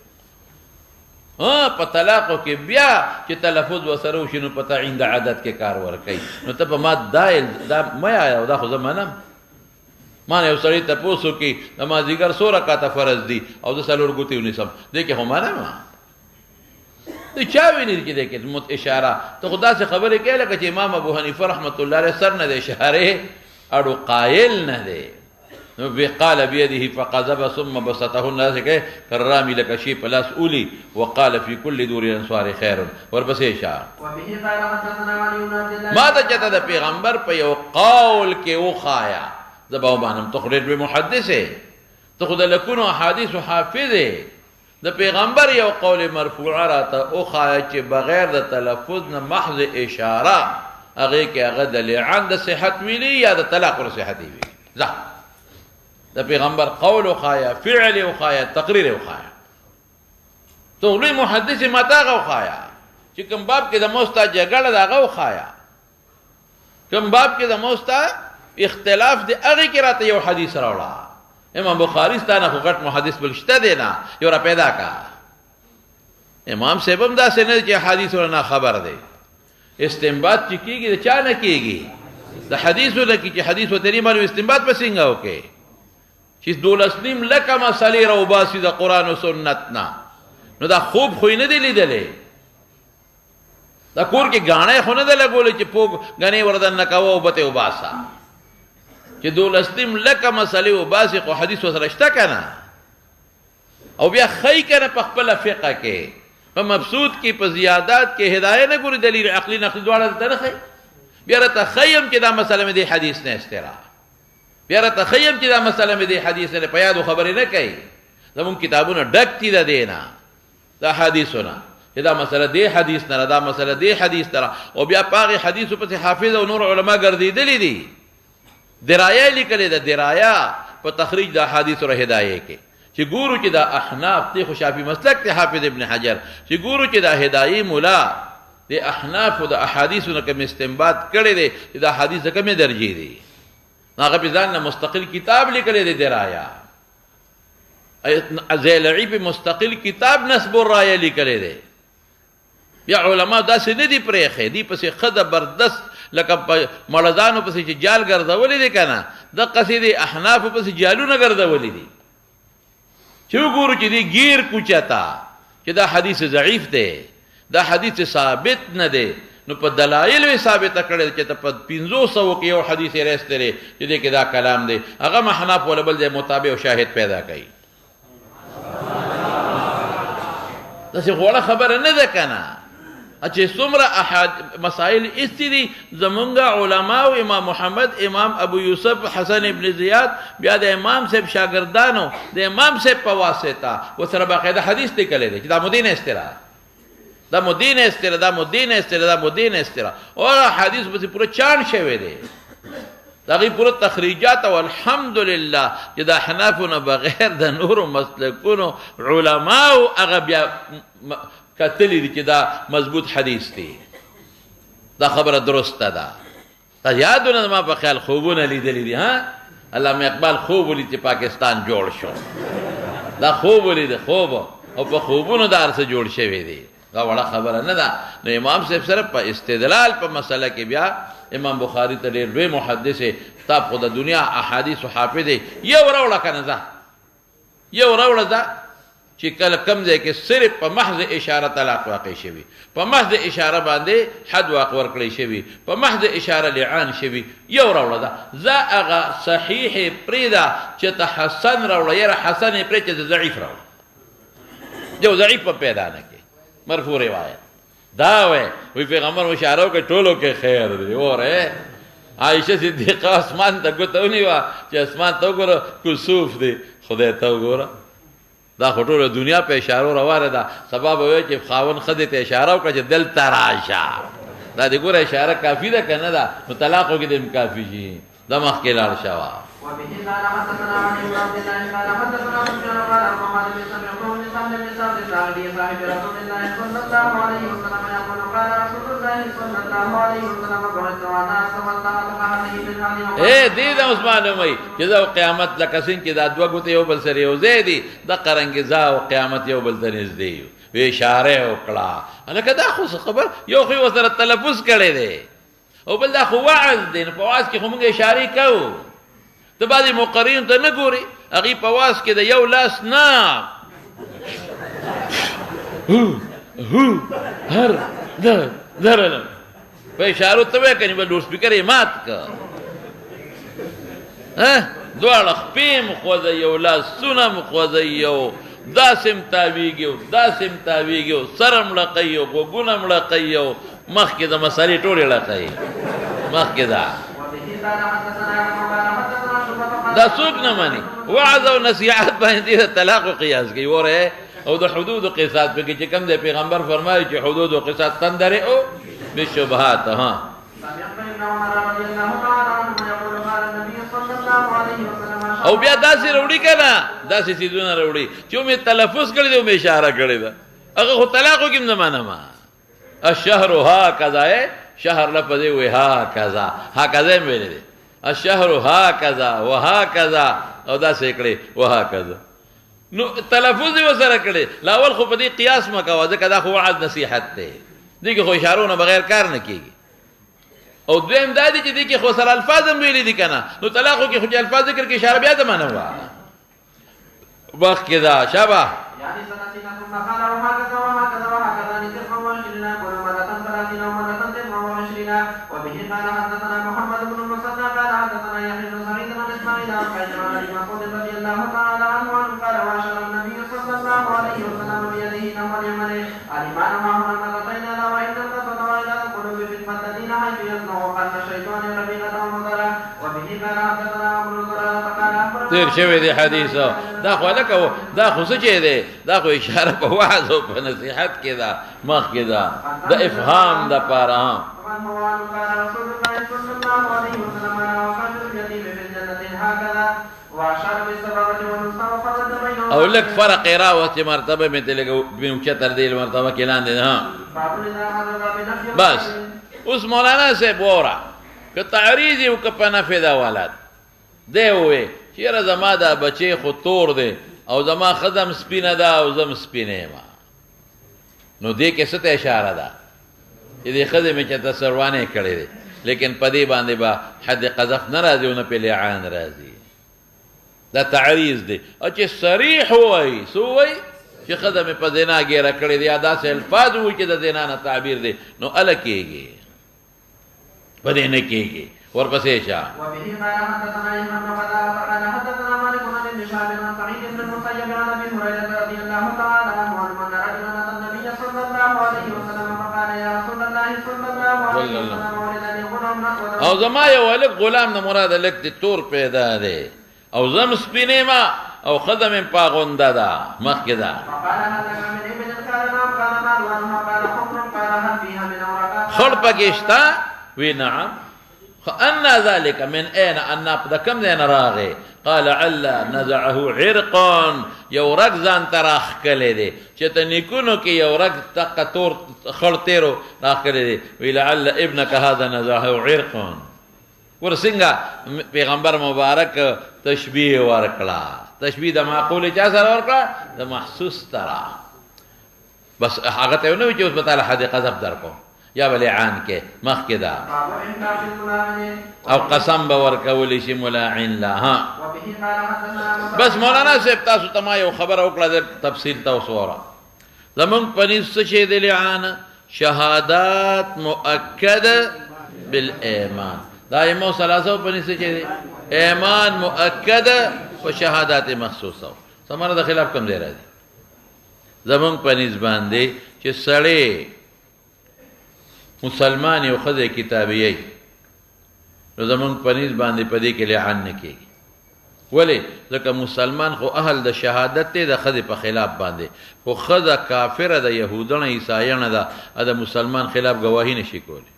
ها په طلاق کې بیا چې تلفظ وسره وشنو پتا عند عادت کې کار ورګي نو ته په ما دا مې آیا دا خو زمانه ما نه وسړی ته پوسو کې نمازیګر 100 رکعات فرض دي او د سلور ګوتې ونیسم دې کې هم نه ته چا ویني کې دې کې مت اشاره ته خدا سے خبره کې لکه چې امام ابو حنیفه رحمت الله علیه سر نه دې اشاره اړو قائل نه دی نو قال بيده فقذب ثم بسطه الناس كرامي لك شيء پلاس اولي وقال في كل دور الانصار خير وربس اشاره ما ته چته د پیغمبر په یو قول کې وخایا زباو باندې تخرج به محدثه تخذ لكون احاديث حافظه د پیغمبر یو قول مرفوع راته او خایا چې بغیر د تلفظ نه محض اشاره هغه کې هغه دلیل عند صحت ویلی یا د طلاق ور صحت ویلی ځه د پیغمبر قول خایا فعل خایا تقریر خایا تو لوی محدث متاغه خایا چې کوم باب کې د موستا جګړه دغه خایا کوم باب کې د موستا اختلاف د هغه کې راته یو حدیث راوړه امام بخاری ستانه خو غټ محدث بلشته دینا یو را پیدا کا امام سیبم دا سنه چې حدیث ورنه خبر دی استنباط چې کیږي د چا نه کیږي د حدیثو لکه چې حدیث وتری باندې استنباط پسینګه وکي چې دولسنیم لکه مسالې رو باسي د قران او سنت نه نو دا خوب خو نه دی لیدلې دا کور کې غاڼه خو نه دی لګولې چې پوګ غني وردن نه کاوه او بته وباسا چې دولسنیم لکه مسالې او باسي خو حدیث وسره شته کنه او بیا خی کنه په خپل فقہ کې په مبسوط کې په زیادات کې هدايه نه ګوري دلیل عقلی نقلی دواړه درخه بیا راته خیم چې دا مسله مې د حدیث نه استرا بیا راته خیم چې دا مسله مې د حدیث نه په یاد خبرې نه کوي زمون کتابونه ډک دي دینا دا حدیثونه چې دا مسله د حدیث نه دا مسله د حدیث تر او بیا پاغه حدیث په حافظ او نور علما ګرځیدلې دي درایه لیکلې ده درایه په تخریج د حدیث او هدايه کې چې ګورو چې دا احناف ته خو شافعي مسلک ته حافظ ابن حجر چې ګورو چې دا هدايه مولا د احناف او د احادیثونو کوم استنباط کړي دي چې دا حدیث کومه درجه دي هغه په ځان مستقل کتاب لیکلی دی درایا ازیلعی په مستقل کتاب نسب الرایه لیکلی دی بیا علما داسې نه دي پرېښی دي پسې ښه زبردست لکه مړدانو پسې چې جال ګرځولی دی که نه دقسې د احنافو پسې جالونه ګرځولی دي چې وګورو چې دی گیر کوچتا چې دا حدیث ضعیف دی، دا حدیث ثابت نه دی، نو په دلایل ثابت کړل چې په 500 کې یو حدیث راست لري چې دې کې دا کلام دی، هغه محناف ول بل دې مطابق او شاهد پیدا کړي. دا څه غوړه خبره نه ده کنه. چې څومره مسائل استدي زمونږ علما او امام محمد، امام ابو یوسف حسن ابن زیاد، بیا د امام صاحب شاګردانو د امام صاحب په واسطه وسره باقاعده حدیث لیکلی دی چې دا مدین استرا، دا مدین استرا، دا مدین استرا، دا مدین استرا، او حدیث به پورا چاند شوی دی، دا غي پورا تخریجات. او الحمدلله چې دا حنافونه بغیر د نورو مسلکونو علماو هغه بیا کتلی دی چې دا مضبوط حدیث دی، دا خبره درسته ده. تا یادونه ما په خیال خوبونه لیدلی دي ها، علامه اقبال خوب ولید چې پاکستان جوړ شو، دا خوب ولید، خوب او په خوبونو دا ارسه جوړ شوی دی، دا وړه خبره نه ده. نو امام صاحب سره په استدلال په مسله کې بیا امام بخاری ته ډېر لوی محدث کتاب خو د دنیا احادیث حافظ دی. یو راوړه کنه ځه، یو راوړه ځه چې کله کم ځای کې صرف په محض اشاره طلاق واقع شوي، په محض اشاره باندې حد واقع ورکړی شوي، په محض اشاره لعان شوي، یو راوړه ده. زه هغه صحیح پرېږده چې ته حسن راوړه، یاره حسن یې پرې چې ضعیف راوړه، یو ضعیف په پیدا نه کې مرفوع روایت دا وی پیغمبر اشاره وکړه ټولو کې خیر دی. اوره عائشه صدیقه اسمان ته ګوته ونیوه چې اسمان ته وګوره کسوف دی، خدای ته وګوره، دا خو ټوله دنیا په اشارو روانه ده. سبا به وایي چې خاوند ښځې ته اشاره وکړه چې دلته راشه، دا دې ګوره اشاره کافي ده که نه ده؟ نو طلاق وکړي دې کافي شي، دا مخکې لاړ شوه. وبه قال حدثنا علي بن عبد الله قال حدثنا سفيان قال محمد بن سمع بن سهل بن سعد الساعدي صاحب رسول الله صلى الله عليه وسلم يقول قال رسول الله صلى الله عليه وسلم بعثت وانا استمتعت هذه من هذه. دې دا اوس معلوموي چې دا قیامت لکه څنګه چې دا دوه ګوتې یو بل سره یو ځای دي، دا قرنګزا او قیامت یو بل ته نږدې وي. اشاره وکړه لکه دا خو خبر یو خو ورسره تلفظ کړی دی او بل دا خو وعظ دی، نو په وعظ کې خو موږ اشارې کوو. ته بعضې مقررینو ته نه ګورې، هغوی په وعظ کې د یو لاس نه هر در په اشارو ته وایې که نه به لوډ سپیکر یې مات که، دواړه خپې م خوځوي، یو لاسونه م خوځوي، یو داسې م تاویږي او داسې م تاویږي او سر م لقوي او غوږونه م لقوي او مخکې د مسالې ټولې لقوي مخکې ده. دا څوک نه مني؟ وعظ او نصیحت باندې د طلاق او قیاس کوي. وره او د حدود و قصاص په کې چې کوم دی پیغمبر فرمایي چې حدود و قصاص تندرئ بالشبهات. ها او بیا داسې راوړي که نه، داسې څیزونه راوړي چې مې تلفظ کړی دی او مې اشاره کړې ده، هغه خو طلاق وکړي نه منمه. الشهر هکذا، شهر لفظ یې وایي هکذا، هکذا یې ویلی دی، الشهر هکذا وهکذا او داسې یې کړې وهکذا، نو تلفظ یې ورسره کړی. لاول خو په دې قیاس مه کوه ځکه دا خو وعظ نصیحت دی، دې کې خو اشارو نه بغیر کار نه کېږي. او دویم دا دی چې دې کې خو سره الفاظ هم ویلي دي که نه، نو طلاقو کې خو چې الفاظ ذکر کې اشاره بیا د منه وه وخت کې دا شابه. يعني سنتين ثم قال وهكذا وهكذا وهكذا نترك وعشرين كل مرة 30 ومرة 29. وبه قال حدثنا محمد بن المثنى قال حدثنا يحيى بن سعيد بن اسماعيل عن قيس عن ابي مسعود رضي الله تعالى عنه قال واشار النبي صلى الله عليه وسلم بيده نحو اليمن الايمان معهما مرتين الا وان القسوة والى القلوب في الفتنين حيث يصنع قلب الشيطان ربيعة ومضرة. وبه قال حدثنا ابو زرارة قال تیر شوی دی حدیثو. دا خو لکه دا خو څه چې دی، دا خو اشاره په وعظ او په نصیحت کې ده، مخکې ده د افهام دپاره. او لږ فرق یې راوستې مرتبه مې ته لږ اوچتر دی مرتبه کې لاندې ده. بس اوس مولانا صاحب ووره که تعریض یې وکړه په نفع د اولاد، دی ووایي چې یاره زما دا بچی خو تور دی او زما ښځه م سپینه ده او زه م سپینه یم، نو دې کې څه ته اشاره ده چې دې ښځې مې چېرته سروانې کړی دی، لیکن په دې باندې به حد قذف نه راځي او نه پې لعان راځي. دا تعریض دی او چې صریح وای سو وای چې ښځه مې په زنا ګیره کړې دی یا داسې الفاظ وایي چې د زنا نه تعبیر دی نو اله کېږي په دې نه کېږي ورپسې شه وبه قال حدثنا ابن قتادة قال حدثنا مالك بن ابي شهاب عن سعيد بن المسيب عن ابي هريره رضي الله تعالى عنه ان رجلا اتى النبي صلى الله عليه وسلم فقال يا رسول الله صلى الله عليه وسلم ولدني غلام او زما یو هلک غلام نه مراد هلک د تور پیدا دی او زم سپینې ما او ښځه مې پاغونده ده مخکې ده فقال هل لك من ابن قال نعم قال مال عنها قال حكم قال هل فيها من اوراقات خړ پکې شته وی نعم فأنا ذلك من أين أن د کم ځای نه راغی قال علا نزعه عرق یو رګ ځان ته راښکلی دی چې ته نیکونو کې یو رګ دقه تور خړ تیرو راښکلی دی وی لعل ابنك هذا نزعه عرق ورڅنګه پیغمبر مبارک تشبیه ورکړه تشبیه د معقول چا سره ورکړه د محسوس سره بس هغه ته نو چې اوس به تعالی حد قذف درکو یا بلعان کې مخکې ده او قسم به ورکولی شي ملاعن لا ها بس مولانا صاحب تاسو ته ما یو خبره وکړه د تفصیل ته اوس وره زمونږ په نس څه شی د لعانه شهادات مؤکده بالایمان دا ایمو ثلاثه په نس څه دی ایمان مؤکده و شهادات مخصوصه سمره د خلاف کم دی راځي زمونږ په نس باندې چې سړی مسلمان یو ښځه کتابیه نو زمونږ په نس باندې په دې کې لعان نه کېږي ولې ځکه مسلمان خو اهل د شهادت دی د ښځې په خلاف باندې خو ښځه کافره ده یهودنه عیسایانه ده د مسلمان خلاف ګواهي نشي کولی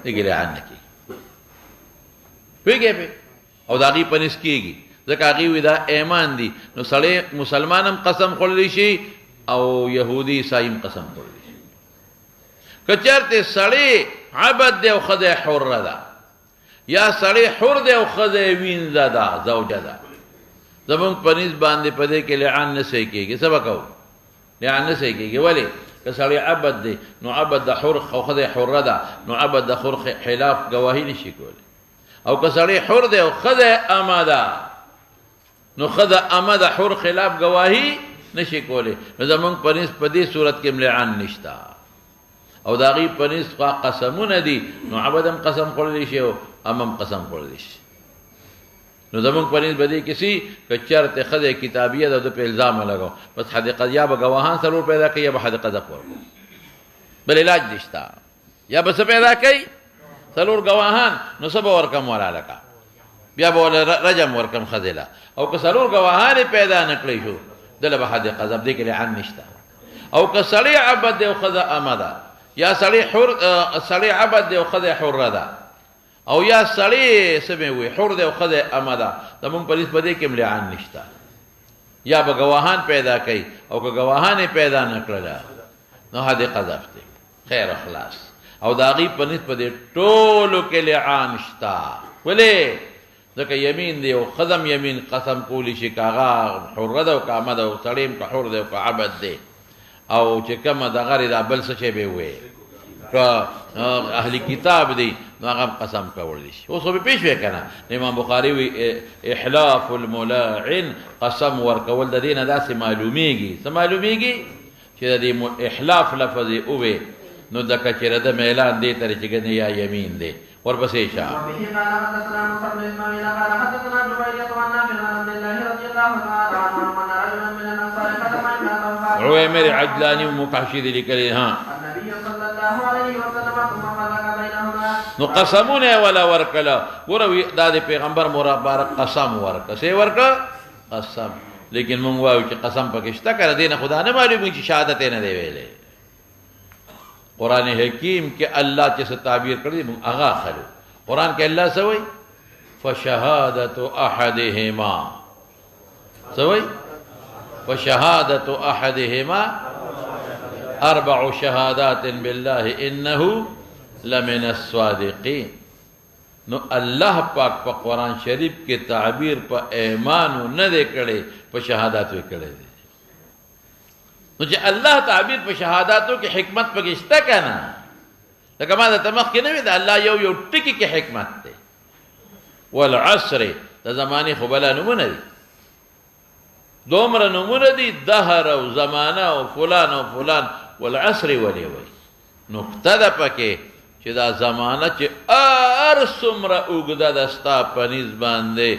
دې کې لعان نه کېږي پوهېږې پې او د هغې په نس کېږي ځکه هغې وي دا ایمان دي نو سړی مسلمان هم قسم خوړلی شي او یهودي عیسائی هم قسم خوړلی که چېرته سړی عبد دی او ښځه حره ده یا سړی حر دی او ښځه وینځه ده زوجه ده زمونږ په نس باندې په دې کې لعان نه صحیح کېږي څه به کوو لعان نه صحیح کېږي ولې که سړی عبد دی نو عبد د حر او ښځه حره ده نو عبد د حر خلاف ګواهي نشي کولی او که سړی حر دی او ښځه امه ده نو ښځه امه د حر خلاف ګواهي نشي کولی نو زمونږ په نس په دې صورت کې لعان نشته او د هغې په نس قسمونه دي نو عبد هم قسم خوړلی شي او ام هم قسم خوړلی شي نو زمونږ په نس به دې کې سي که چېرته ښځه کتابیه ده د په الزام ولګو بس حد قذف یا به ګواهان څلور پیدا کوي یا به حد قذف ورکړو بل علاج دې شته یا به څه پیدا کوي څلور ګواهان نو څه به ورکم ولا لکه بیا به رجم ورکم ښځې له او که څلور ګواهان یې پیدا نه کړی شو دله به حد قذف دې کې لعان نشته او که سړی عبد دی او ښځه امه ده یا سړی عبد دی او ښځه حره ده او یا سړی څه مې وي حر دی او ښځه امه ده زمونږ په نس په دې کې هم لعان نشته یا به ګواهان پیدا کوي او که ګواهان یې پیدا نه کړله نو حد قذف دی خیر خلاص او د هغې په نس په دې ټولو کې لعان شته ولې ځکه یمین دی او ښځه هم یمین قسم کولی شي که هغه حره ده او که امه ده او سړی هم که حر دی او که عبد دی او چې کومه دغه دا بل څه شی به وي که اهل کتاب دی نو هغه قسم کولی شي اوس خو به پېښ وی که نه امام بخاري وی احلاف الملاعن قسم ورکول د دې نه داسې معلومیږي څه معلومیږي چې د دې احلاف لفظ یې ووی نو دکه چې رده میلان دې ته چې ګنې یا یمین دی ورپسې شه عویمر عجلانی و مقحشی دی لیکلی ها نو قسمونه ولا ورکلا ګوره دا د پیغمبر مبارک قسم ورکه څه ورکه قسم لیکن مونږ وایو چې قسم پکې شته که د دې نه خدا نه معلومېږي چې شهادت یې نه دی ویلی قرآن حکیم کې الله چې څه تعبیر کړی مونږ هغه اخلو قرآن کې الله څه وایي فشهادت احدهما څه وایي فشهادت احدهما 4 شهادات بالله انه لمن الصادقین نو الله پاک په قرآن شریف کې تعبیر په ایمانو نه دی کړی په شهاداتو یې کړی دی نو چې الله تعبیر په شهاداتو کې حکمت پکې شته که نه لکه ما درته مخکې نه وي د الله یو ټکي کې حکمت دی والعصر د زمانې خو بلا نومونه دي دومره نومونه دي دهر او زمانه او فلان والعصر ولې وایي نقطه ده پکې چې دا زمانه چې هر څومره اوږده ده ستا په نیز باندې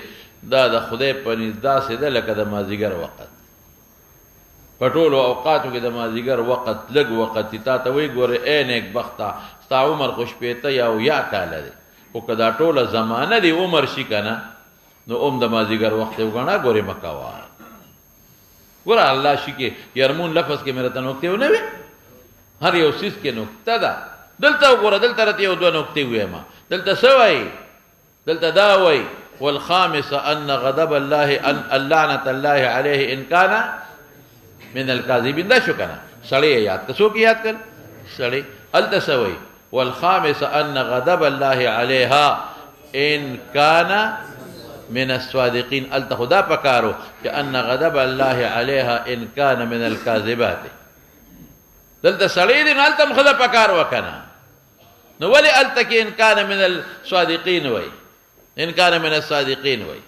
دا د خدای په نیز داسې ده لکه د مازدیګر وخت په ټولو اوقاتو کې د مازدیګر وخت لږ وخت تا ته وایي ګورې ای نیکبخته ستا عمر خو شپېته یا اویا کاله دی خو که دا ټوله زمانه دی عمر شي که نه نو د مازدیګر وخت یې وګڼه ګورې مه کوه ګوره الله شي کې یرمون لفظ کې مې راته نکتې ونه وې هر یو څیز کې نکته ده دلته وګوره دلته راته یو دوه نکتې ووایم دلته څه وایي دلته دا وایي والخامس ان غضب الله ان اللعنة الله عليه ان كان من الكاذبين دا شو کنه سړی یاد که څوک یاد کړ سړی هلته څه وایي والخامس ان غضب الله عليها ان كان من الصادقين هلته خدا پکارو چې ان غضب الله عليها ان كان من الكاذبات دلته سړی دی نو هلته هم خدا پکارو کنه نو ولې هلته کې ان كان من الصادقين وایي ان كان من الصادقين وایي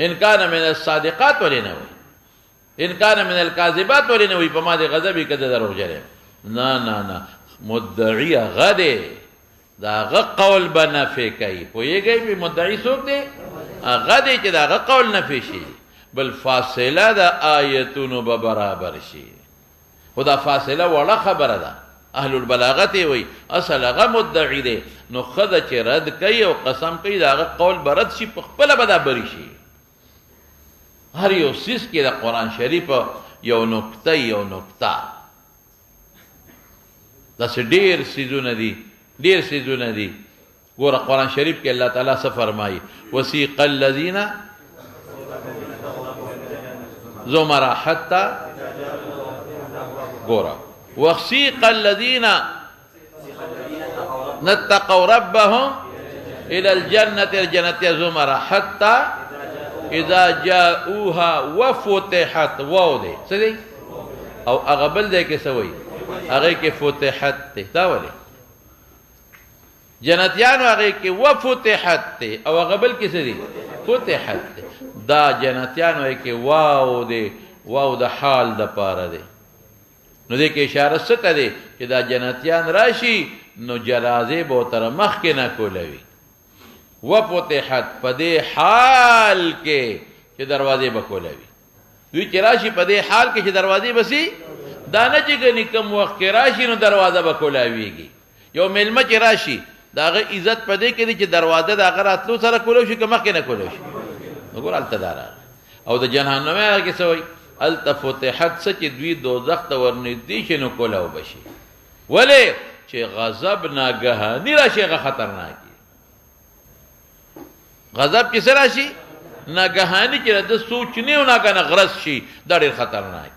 ان كان من الصادقات ولې نه وایي ان كان من الكاذبات ولې نه وایي په ما دې غضب یې کده دروغجن نه مدعی غده دا غ قول به نفی کوي پوهېږئ په مدعي څوک دی هغه دی چې د هغه قول نفی شي بل فاصله د آیتونو به برابر شي خو دا فاصله وړه خبره ده اهل البلاغت یې وایي اصل هغه مدعي دی نو ښځه چې رد کوي او قسم کوي د هغه قول به رد شي په خپله به دا بری شي هر یو څیز کې د قرآن شریف یو نکته داسې ډېر څیزونه دي ګوره قرآن شریف کې الله تعالی څه فرمایي وسیق الذین زمر حتی ګوره وسیق الذین اتقوا ربهم الى الجنة زمر حتی اذا جاءوها وفتحت واو دی څه دی او هغه بل دی کې څه وایي هغه کې فتحت ته دا ولې جنتیانو هغه کې وفتحت ته او هغه بل کې څه دي فتحت دا جنتیانو کې واو دی واو د حال د پاره دی نو دې کې اشاره څه ته دی چې دا جنتیان راشي نو جنازې به تر مخ کې نه کولوي وفتحت په دې حال کې چې دروازې به کولوي دوی چې راشي په دې حال کې چې دروازې بسي دا نه چې ګنې کوم وخت کې راشي نو دروازه به کولاویږي یو میلمه چې راشي د هغه عزت په دې کې دی چې دروازه د هغه راتلو سره کولو شي که مخکې نه کولو شي نو ګوره هلته دا راغی او د جهنم هغه کې څه وایي هلته فتحت څه چې دوی دوزخ ته ورنږدې شي نو کولاو به شي ولې چې غضب ناګهاني راشي هغه خطرناک غضب کې څه راشي ناګهاني چې د سوچ نه او ناګهانه غرض شي دا ډېر خطرناک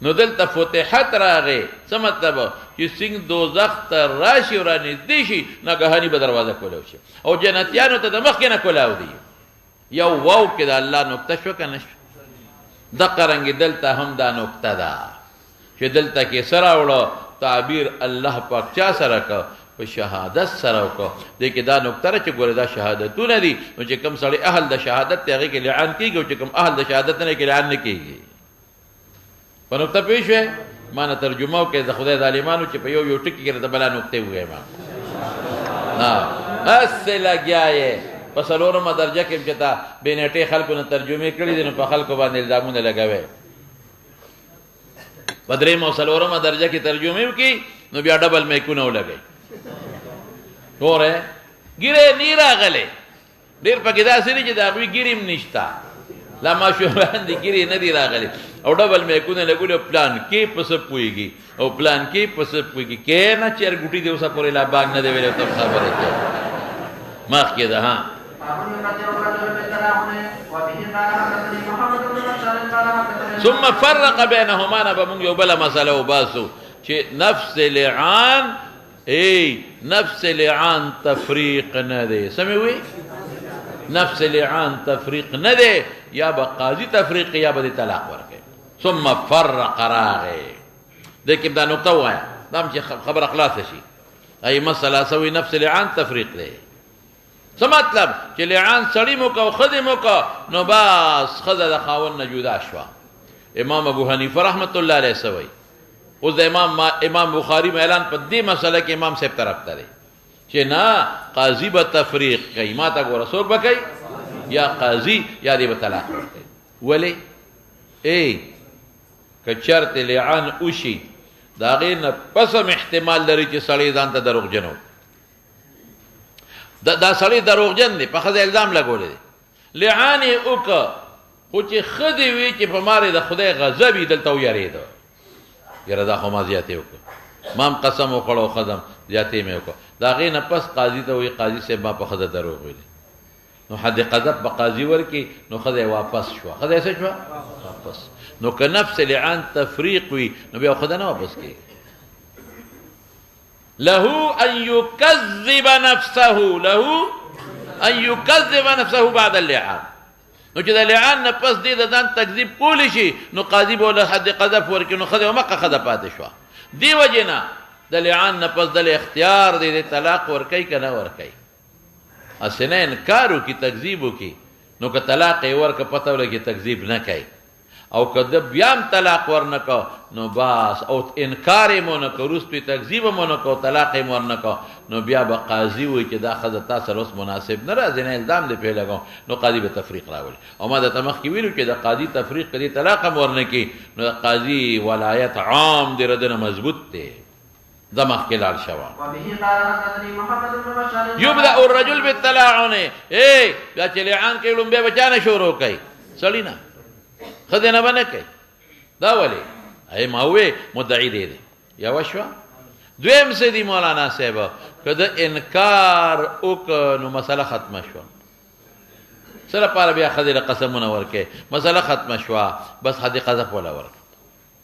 نو دلته فتحت راغی څه مطلب چې څنګه دوزخ ته راشي او رانږدې شي ناګهاني به دروازه کولاو شي او جنتیانو ته د مخکې نه کولاو دی یو واو کې د الله نکته شو که نه شو دقه رنګې دلته هم دا نکته ده چې دلته کې څه راوړه تعبیر الله پاک چا سره که په شهادت سره وکړه دې کې دا نکته ده چې ګوره دا شهادتونه دي نو چې کوم سړی اهل د شهادت دی هغې کې لعان کېږي او چې کوم اهل د شهادت نه کې لعان نه کېږي په نکته پوه شوې ما نه ترجمه وکړې د خدای ظالمانو چې په یو ټکي کې راته بله نکتې ووایم هسې لګیا یې په څلورمه درجه کې چې تا بې نیټې خلکو نه ترجمې کړي دي نو په خلکو باندې الزامونه لګوې په درېیمه او څلورمه درجه کې ترجمې وکړي نو بیا ډبل میکونه ولګئ ګورې ګیرې نی راغلې ډېر پکې داسې دي چې د هغوی ګیرې هم نشته لا ماشومان دي ګیرې نه دي راغلي او ډبل میکونه لګولي پلان کې پسه پوهېږي او پلان کې پسه پوهېږي کې نه چېر ګوټي دی اوسه پورې لا باغ نه دی ویلی ته خبره کوي مخکې ده ها ثم فرق بینهما نه به مونږ یو بله مسله وباسو چې نفس لعان نفس لعان تفریق نه دی څه مې وایي نفس لعان تفریق نه دی یا به قاضي تفریق یا به د طلاق ورکوي ثم فرق راغی دې کې دا نکته ووایه دا هم چې خبره خلاصه شي ای مسله سوي نفس لعان تفریق دی څه مطلب چې لعان سړی مو کو خدای مو کو نو بس خزه د خاون نه جدا شوه. امام ابو حنیفه رحمت الله علیه سوی اوس د امام بخاری اعلان په دې مسله کې امام صاحب طرف ته دی چې نه قاضي به تفریق کوي، ما ته ګوره څوک به کوي، یا قاضي یا دې به طلاق ورکوي. ولې که چرته لعان وشي د هغې نه پس هم احتمال لري چې سړی ځان ته دروغجن و، دا سړی دروغجن دی، په ښځه الزام لګولی دی، لعان یې وکړه خو چې ښځې وي چې په مارې د خدای غضب وي دلته ویرېده، یاره دا خو ما زیاتې وکړه، ما هم قسم وخوړه او ښځه زیاتې مې وکړه، د هغې نه پس قاضي ته وایي قاضي صاحب ما په ښځه دروغ ویلی، نو حد قذف به قاضي ورکړي، نو ښځه واپس شوه. ښځه یې څه شوه؟ واپس. نو که نفس لعان تفریق وي نو بیا ښځه نه واپس کېږي. له ان يكذب نفسه بعد اللعان. نو چې د لعان نه پس دې د ځان تکذیب کولی شي نو قاضي به له حد قذف ورکړي، نو ښځه همغه ښځه پاتې شوه. دې وجې نه د لعان نه پس دله اختیار دی د طلاق ورکوي که نه ورکوي. هسې نه انکار وکړي تکذیب وکړي نو که طلاق یې ورکړه پته ولګي تکذیب نه کوي، او که ده بیا هم طلاق ورنه کو نو بس، او انکار یې مو نه کو، وروستو یې تکذیب مو نه کو، طلاق یې مو ورنه کو، نو بیا به قاضي وایي چې دا ښځه تا سره اوس مناسب نه راځي، نه الزام دې پرې لګوم، نو قاضي به تفریق راولي. او ما درته مخکې ویلو چې د قاضي تفریق که دې طلاق هم ورنه کړي نو د قاضي ولایت عام دی، رده نه مضبوط دی. دا مخکې لاړ شوه. یبدأ الرجل بالتلاعن، بیا چې لعان کوي لومبی به چا نه شروع کوي؟ سړي نه، ښځې نه به نه کوي. دا ولې؟ ما ووې مدعي دی دی. یوه شوه. دویم څه دي مولانا صاحب؟ که د انکار وکړه نو مسله ختمه شوه. څه لپاره بیا ښځې له قسمونه ورکوي؟ مسله ختمه شوه، بس حد قذف وله ورکړه.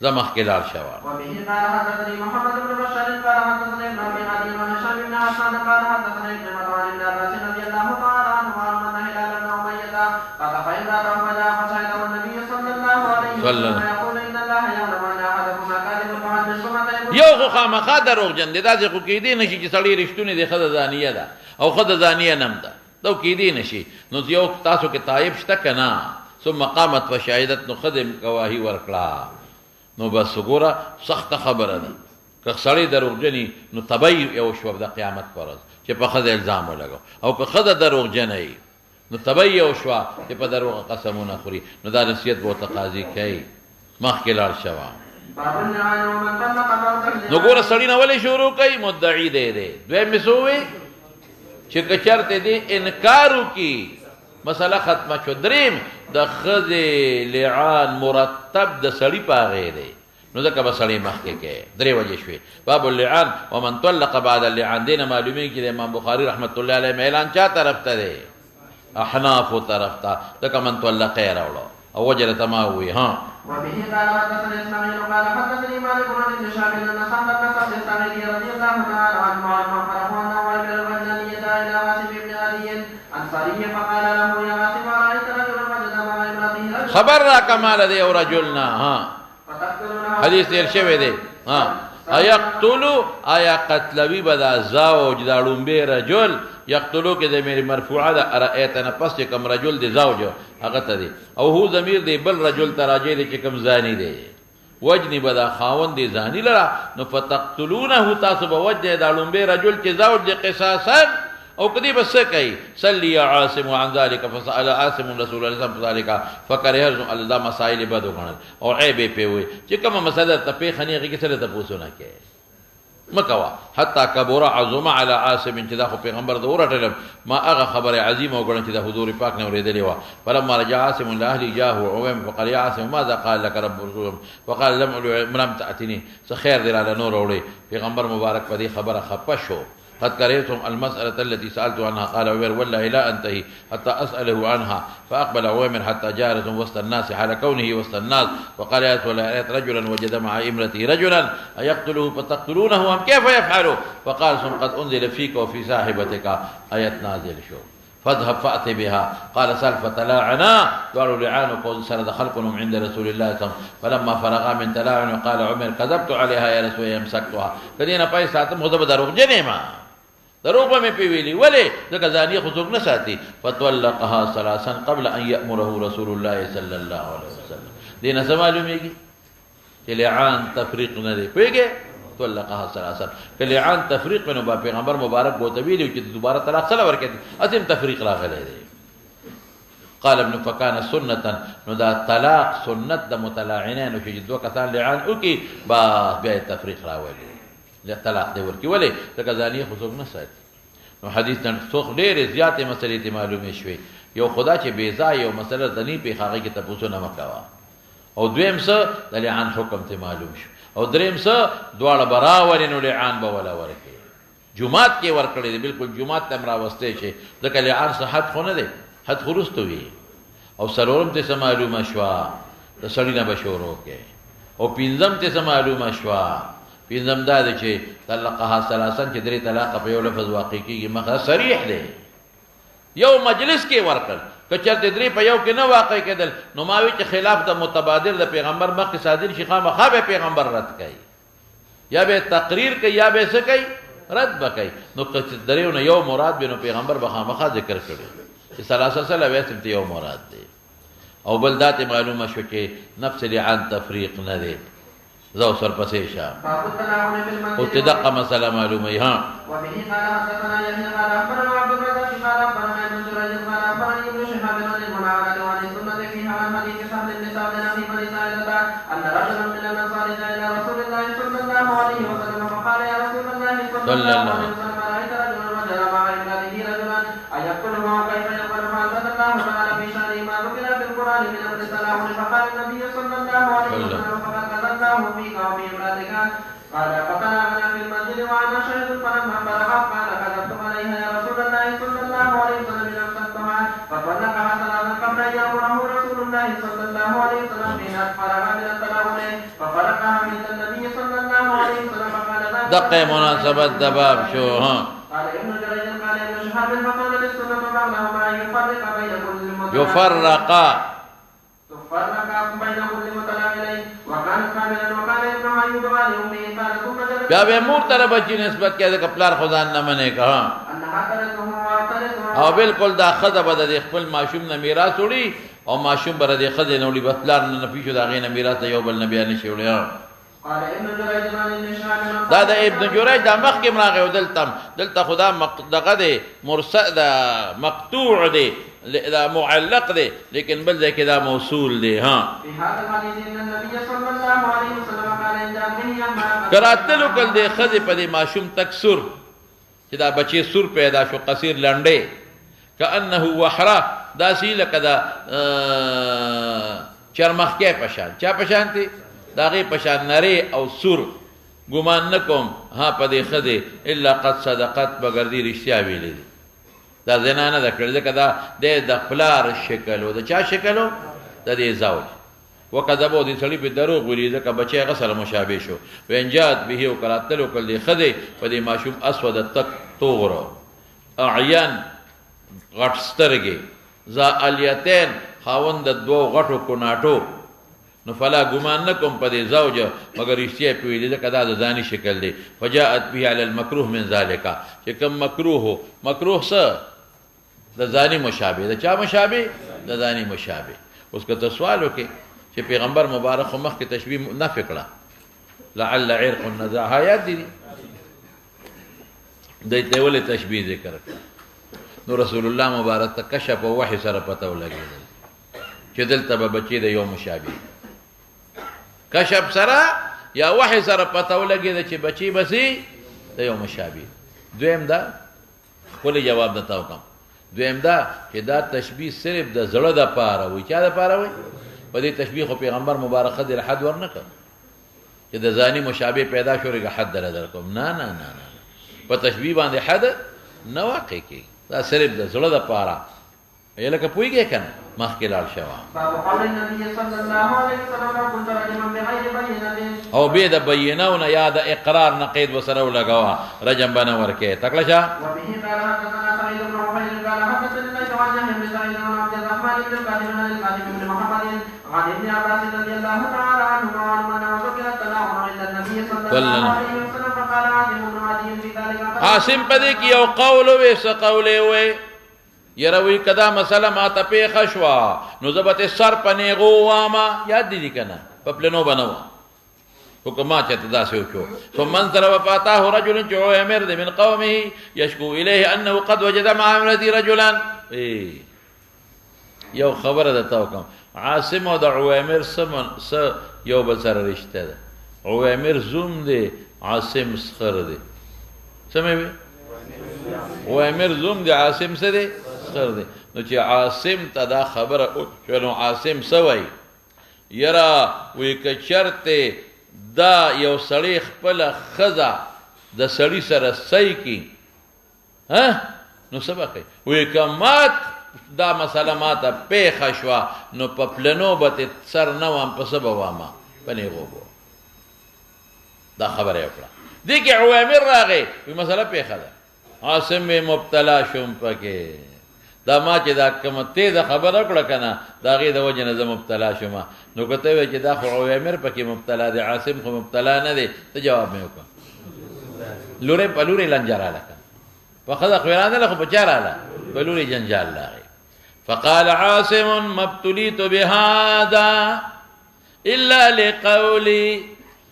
زه مخکې لاړ شوه. وبه قال حدثني محمد بن بشار قال حدثني ابن ابي عدي وهشام بن حسان قال حدثني ابن عن ابن عباس رضي الله تعالى عنهما ان هلال بن اميه قد فإذا فجاء فشهده النبي صلى الله عليه وسلم يقول ان الله يعلم ان احدكم كاذب فحدث ثم یو خو خامخا دروغجن دی، داسې خو کیدی نشي چې سړی رښتونی دی، ښځه زانیه ده او ښځه زانیه نه هم ده، دا کیدی نشي. نو یو تاسو کې تایب شته که نه؟ ثم قامت فشهدت، نو ښځې ګواهي ورکړه، نو بس ګوره سخته خبره ده. که سړی دروغجني نو تبی یو شوه د قیامت په ورځ چې په ښځه الزام ولګو، او که ښځه دروغجنه وي نو تبی یو شوه چې په دروغه قسمونه خوري، نو دا نصیحت به ورته قاضي کوي. مخکې لاړ شوه. نو ګوره سړي نه ولې شروع کوي؟ مدعي دی. دویم مې څه ووایي چې که چېرته دی انکار وکړي مسله ختمه شو. دریم د ښځې لعان مرتب د سړي په هغې دی، نو ځکه به سړی مخکې کوي. درې وجې شوې. باب اللعان ومن طلق بعد اللعان، دې نه معلومېږي چې د امام بخاري رحمت الله علیه اعلان چا طرف ته دی؟ احنافو طرف ته، ځکه من طلقه یې راوړه او وجه راته ما ووایي. وبه قال حدثني اسماعيل قال حدثني مالك بن ابن شهاب ان سعد بن سعد الساعدي رضي الله تعالى عنه انه خلفه انه وكل الرجلانية الى عاصم بن علي انصاري فقال له يا عاصم ارايت رجلا وجد مع امراته خبر را کمال دی او رجلنا حدیث تیر شوی دی. ایقتلو آیا قتلوی به دا زوج دا لومبی رجل، یقتلو کې د میری مرفوعه ده ارایت نه پس چې کوم رجل دی زوج هغه ته دی، او هو ضمیر دی بل رجل ته راجع دی چې کوم زانی دی، وجنی به دا خاوند دی زانی لره، نو فتقتلونه تاسو به وجه دا لومبی رجل چې زوج دی قصاصا، او کدی بس څه کوي؟ صلی یا عاصم عن ذلك فسأل عاصم رسول الله صلی الله علیه وسلم فکره الله مسائل بد وګڼل او عیب یې وي چې کومه مسله ته په خنی هغه کې سره تاسو نه کوي مکوا حتی کبر عظم على عاصم چې دا خو پیغمبر د ورټل ما هغه خبره عظیمه وګڼل چې د حضور پاک نه ورېدلې و. فلما رجع عاصم الى اهله جاءه عوام فقال يا عاصم ماذا قال لك رب رسول فقال لم تأتني خير دل على نور وړي. پیغمبر مبارک په دې خبره خپه شو. قد كرهتم المسألة التي سألت عنها قال عمر والله لا أنتهي حتى أسأله عنها. فأقبل عمر حتى جارة وسط الناس حال كونه وسط الناس وقال يا رسول رجلا وجد مع امرته رجلا أيقتله فتقتلونه أم كيف يفعل؟ فقال ثم قد أنزل فيك وفي صاحبتك آية نازل شو فاذهب فأتي بها. قال سل فتلاعنا قالوا لعان قول سرد خلقهم عند رسول الله صلى الله عليه وسلم. فلما فرغا من تلاعن قال عمر كذبت عليها يا رسول يمسكتها. فدينا باي ساتم خذ بدروغ جنما دروغ به مې پې ویلي. ولې؟ ځکه زانیه خو څوک نه ساتي. فطلقها ثلاثا قبل ان یأمره رسول الله صلی الله علیه وسلم. دې نه څه معلومېږي چې لعان تفریق نه دی. پوهېږې؟ طلقها ثلاثا که لعان تفریق نو با پیغمبر مبارک بوته ویلي چې دوباره طلاق سره ورکړي، اسیم تفریق راغلی دی. قال ابن فکان سنتا، نو دا طلاق سنت د متلاعنینو چې دوه کسان لعان وکړي بیا تفریق راولي، طلاق دی ورکړي. ولې؟ ځکه زانیه خو څوک نه ساتي. نو حدیث نه څوک ډېرې زیاتې مسلې ته معلومې شوې. یو خدا چې بې ځایه یو مسله دني پېښ هغې کې تپوسونه مه کوه. او دویم څه د لعان حکم ته معلوم شو. او دریم څه دواړه به راولې نو لعان به وله ورکړي. جومات کې ورکړی دی، بلکل جومات ته هم راوستی شي، ځکه لعان څه حد خو نه دی، حد خو وروسته وي. او څلورم ته څه معلومه شوه د سړي نه به شروع کوي. او پنځم ته څه معلومه شوه، پنځم دا دی چې طلقها ثلاثا چې درې طلاقه په یو لفظ واقع کېږي، مخه صریح دی. یو مجلس کې ورکړل، که چېرته درې په یو کې نه واقع کېدل نو ما وی چې خلاف د متبادل د پیغمبر مخکې صادر شي، خامخا به پیغمبر رد کوي، یا به تقریر کوي یا به څه کوي، رد به کوي. نو که درېو نه یو مراد وي نو پیغمبر به خامخا ذکر کړي چې ثلاثه سله ویسم ته یو مراد دی. او بل دا ته معلومه شو چې نفس لعان تفریق نه دی. زو سر پسې شه او ته دغه مسله معلومه ها. وبه قال حدثنا يحيى قال اخبرنا عبد الرزاق قال اخبرنا ابن جريج قال اخبرني ابن شهاب عن المناولة وعن السنة فيها عن حديث سهل بن سعد في بني ساعدة أن رجلا من الأنصار جاء إلى رسول الله صلى الله عليه وسلم فقال يا رسول الله صلى الله عليه وسلم رأيت رجلا وجد مع ابنته رجلا أيقتله وكيف يقتل؟ فأنزل الله تعالى في شأنه ما ذكر في القرآن من أمر التلاعن. فقال النبي صلى الله عليه وسلم فقد قتلناه فيك وفي امرأتك. قال فطلعنا في المسجد وأنا شهد فلما بلغت قال كذبت عليها يا رسول الله صلى الله عليه وسلم إن أمسكتها. فطلقها ثلاثا قبل أن يأمره رسول الله صلى الله عليه وسلم حين أسفرها من التلاعن. ففرقها عند النبي صلى الله عليه وسلم فقال دقه مناسبت دباب شو ها. قال ابن جريج قال ابن شهاب فقال للسنة بعضهما أن يفرق بين كل يفرقا بين كل متلاعنين وكان كاملا وكان ابن أيوب قال أمه قال ثم جلس بیا به مور طرف بچی نسبت کړه د پلار خدان نه منې کا. انها تركه وتركه او بالکل دا خزه به د خپل ماشوم نه میراث وړي او ماشوم بر د خزه نه وړي، بس پلار نه نفیشو دا غي نه میراث یو بل نه بیان شي وړي. قال ابن جريج عن ابن شهاب دا د ابن جريج دا مخ کې مراغه ودلتم دلته خدا دغه دی مرسل دا مقطوع دی دا معلق دی، لیکن بل ځای کې دا موصول دی. ها في هذا الحديث ان النبي صلى الله عليه وسلم قال ان جاء به يما کراتلو کل دی خزه په دې ماشوم تک سر چې دا بچي سر پیدا شو قصير لنډه کانه وحرا دا سی لکه دا چرمخکې پشان چا پشان تی دا غي پشان نری او سر ګمان نکوم ها په دې خزه الا قد صدقت بغردي رښتیا ویلې دا زنا نه ده کړل ځکه دا د خپلار شکل او د چا شکل د دې زوج وکذبوا دې سړي په دروغ ویلي ځکه بچي هغه سره مشابه شو. وانجات به او کراتلو کل دې خزه په دې ماشوم اسود تک توغر اعیان غټ سترګې زالیتین خاوند د دوه غټو کناټو. نو فلا ګمان نکوم په دې زوج مگر رښتیا په ویلي ځکه دا د ځاني شکل دی. فجاءت به علی المکروه من ذالک چې کوم مکروه مکروه څه د ځاني مشابه د چا مشابه د ځاني مشابه. اوس که سوال وکړي چې پیغمبر مبارک مخ کې تشبیه نه فکړه لعل عرق النزاع آیات دي د ته ولې تشبیه ذکر نو رسول الله مبارک ته کشف او وحی سره پته ولګېدل چې دلته به بچي د یو مشابه کشف سره یا وحی سره پته ولګېدل چې بچي بسي د یو مشابه. دویم دا خپل جواب دتاو کوم. دویم دا چې دا تشبیه صرف د زړه د پاره وي. چا د پاره وي؟ په دې تشبیه خو پیغمبر مبارک خدای حد ورنکړ چې د ځاني مشابه پیدا شوري حد در کوم. نه نه نه نه په تشبیه باندې حد نه واقع کی. دا صرف د زړه د پاره یلکه پویږي کنه مخکې لاړ شوه. باب قول النبي صلى الله عليه وسلم كنت رجما بغير بينة او به د بینونه یا د اقرار نقید وسره ولګوا رجم بنه ورکه تکلشا. وبه قال حدثنا سعيد بن عفير قال حدثني الليث عن يحيى بن سعيد بن عبد الرحمن بن القاسم بن القاسم بن محمد عن ابن عباس رضي الله تعالى عنهما وعن من ذكر التلاعن عند النبي صلى الله عليه وسلم فقال عاصم بن عدي في ذلك عاصم پدې کې یو قول وې څه قول وې یروي کدا مسله ما ته پیښ شوا نو زبته سر پنه غو واما یاد دي کنه په پلنو بنو حکومت ته داسې وکړو ثم انصر وفاته رجل عوامر من قومه يشكو اليه انه قد وجد مع امرته رجلا یو خبره ده تاوکم عاصم او د عوامر س یو بل سره رشته ده عوامر زوم دي عاصم سخر دي سمې عوامر زوم دي عاصم سره دي سخر دي نو چې عاصم ته دا خبره او نو عاصم سوي یرا وی کچرته دا یو سړی خپل خزا د سړی سره سای کی ها نو سبق وی کمات دا مسله ماته پیښه شوا نو په پلنو به سر نه وام په سبا واما پنې غوبو دا خبره وکړه دې کې عوامر راغی وی مسله پیښه ده عاصم مبتلا شوم پکې دا ما چې دا کوم ته دا خبره کړه کنه دا غي د وجه نه مبتلا شوم نو کته وی چې دا خو عوامر پکې مبتلا دي عاصم خو مبتلا نه دي ته جواب مې وکړه لورې په لورې لنجراله په خدا خو نه له خو بچاراله په لورې جنجال لاغي فقال عاصم ما ابتليت بهذا الا لقولي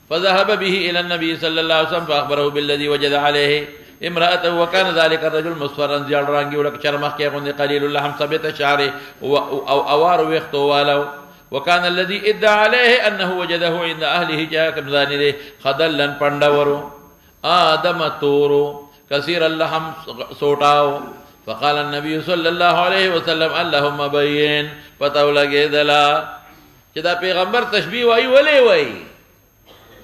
فذهب به الى النبي صلى الله عليه وسلم فاخبره بالذي وجد عليه امرأته وكان ذلك الرجل مصفرا زياد رانگي ولك شرمخ كي قليل اللحم ثبت شعره او اوار ويختو والو وكان الذي ادعى عليه انه وجده عند اهله جاء كمزاني خدلا پندورو آدم تورو كثير اللحم سوٹاو فقال النبي صلى الله عليه وسلم اللهم بين پتاو لگے دلا چې دا پیغمبر تشبیه وای ولې وای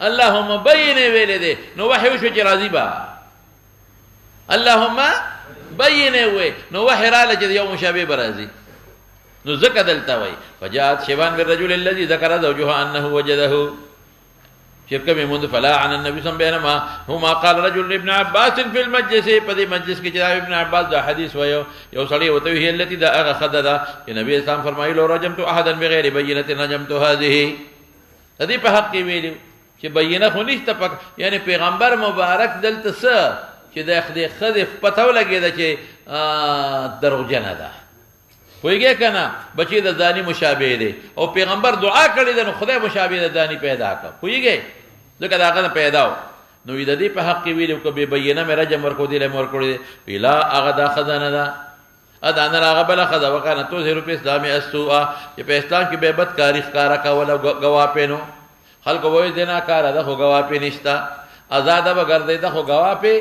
اللهم بين ویلې دې نو وحی شو چې راضی با اللهم بين وی نو وحی را لچ یو مشابه برازي نو زکه دلتا وای فجاءت شيبان بالرجل الذي ذكر زوجها انه وجده شركه منذ فلا عن النبي صلى الله عليه وسلم هما قال رجل ابن عباس في المجلس پدې مجلس کې جناب ابن عباس دا حدیث وایو یو سړی وته هي التي دا اخذدا چې نبی اسلام فرمایي لو رجمت احدا بغیر بینه رجمت هذه دې په حق کې ویلو چې بینه خو نشته پک یعنی پیغمبر مبارک دلته څه چې د خدای پتاو لګیدا چې دروغجنه ده ویګه کنه بچی د زانی مشابه دی او پیغمبر دعا کړی ده نو خدای مشابه د زانی پیدا کړ ویګه ځکه دا غنه پیداو نو د دې په حق کې ویلو کو به بینه مې رجم ورکو دی له مور کړی ویلا هغه دا خزانه ده اذان هغه بل خزا وکنه تو زیرو په اسلامي اسوا چې په اسلام کې به بد کاری ښکارا کول غوا پینو خلق وای دینا کار ده خو غوا پې نشتا آزاد به ګرځي ده خو غوا پې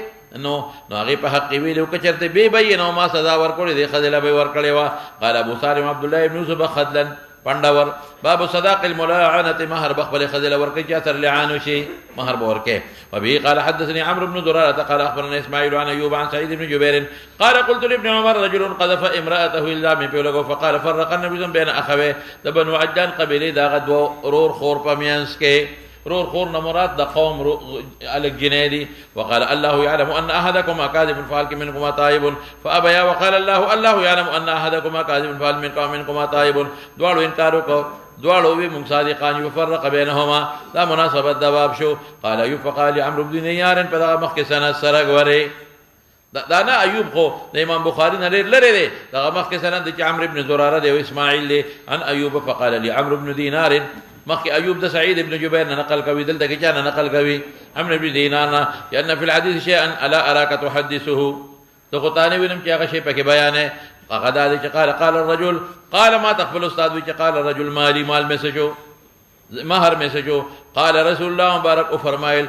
نو هغه په حق ویلو کچرته به بینه ما سزا ورکړي دی خزله به ورکړي وا قال ابو سالم عبد الله ابن يوسف خدلا پندور باب صداق الملاعنه مہر بخبل خزله ورکړي چې اثر لعانو شي مہر به ورکړي وبه قال حدثني عمرو بن زراره قال اخبرنا اسماعيل عن ايوب عن سعيد بن جبير قال قلت لابن عمر رجل قذف امراته الا من بيلغ فقال فرق النبي بين اخويه بنو عجان قبيله دا غدو رور خور پمینس کې رور خور مراد د قوم الجنيدي وقال الله يعلم ان احدكم كاذب فالك منكم تائب فابيا وقال الله يعلم ان احدكم كاذب فال منكم تائب دوالو انکارو کو دوالو وی من صادقان يفرق بينهما لا مناسبه دباب شو قال ايوب فقال عمرو بن دينار پدا مخ سنه سرغ وره دا نه ایوب خو د امام بخاری نه لري دی دا مخ سنه د عمرو بن زراره دی او اسماعیل دی ان ایوب فقال لي عمرو بن دينار مخي أيوب ده سعيد بن جبير نقل قوي دل ده كان نقل قوي عمرو بن دينار لأن في الحديث شيئا ألا أراك تحدثه تقطاني ونم كي شيء بك بيانه فقد هذا قال الرجل قال ما تقبل أستاذ قال الرجل مالي مال مسجو مهر مسجو قال رسول الله مبارك فرمائل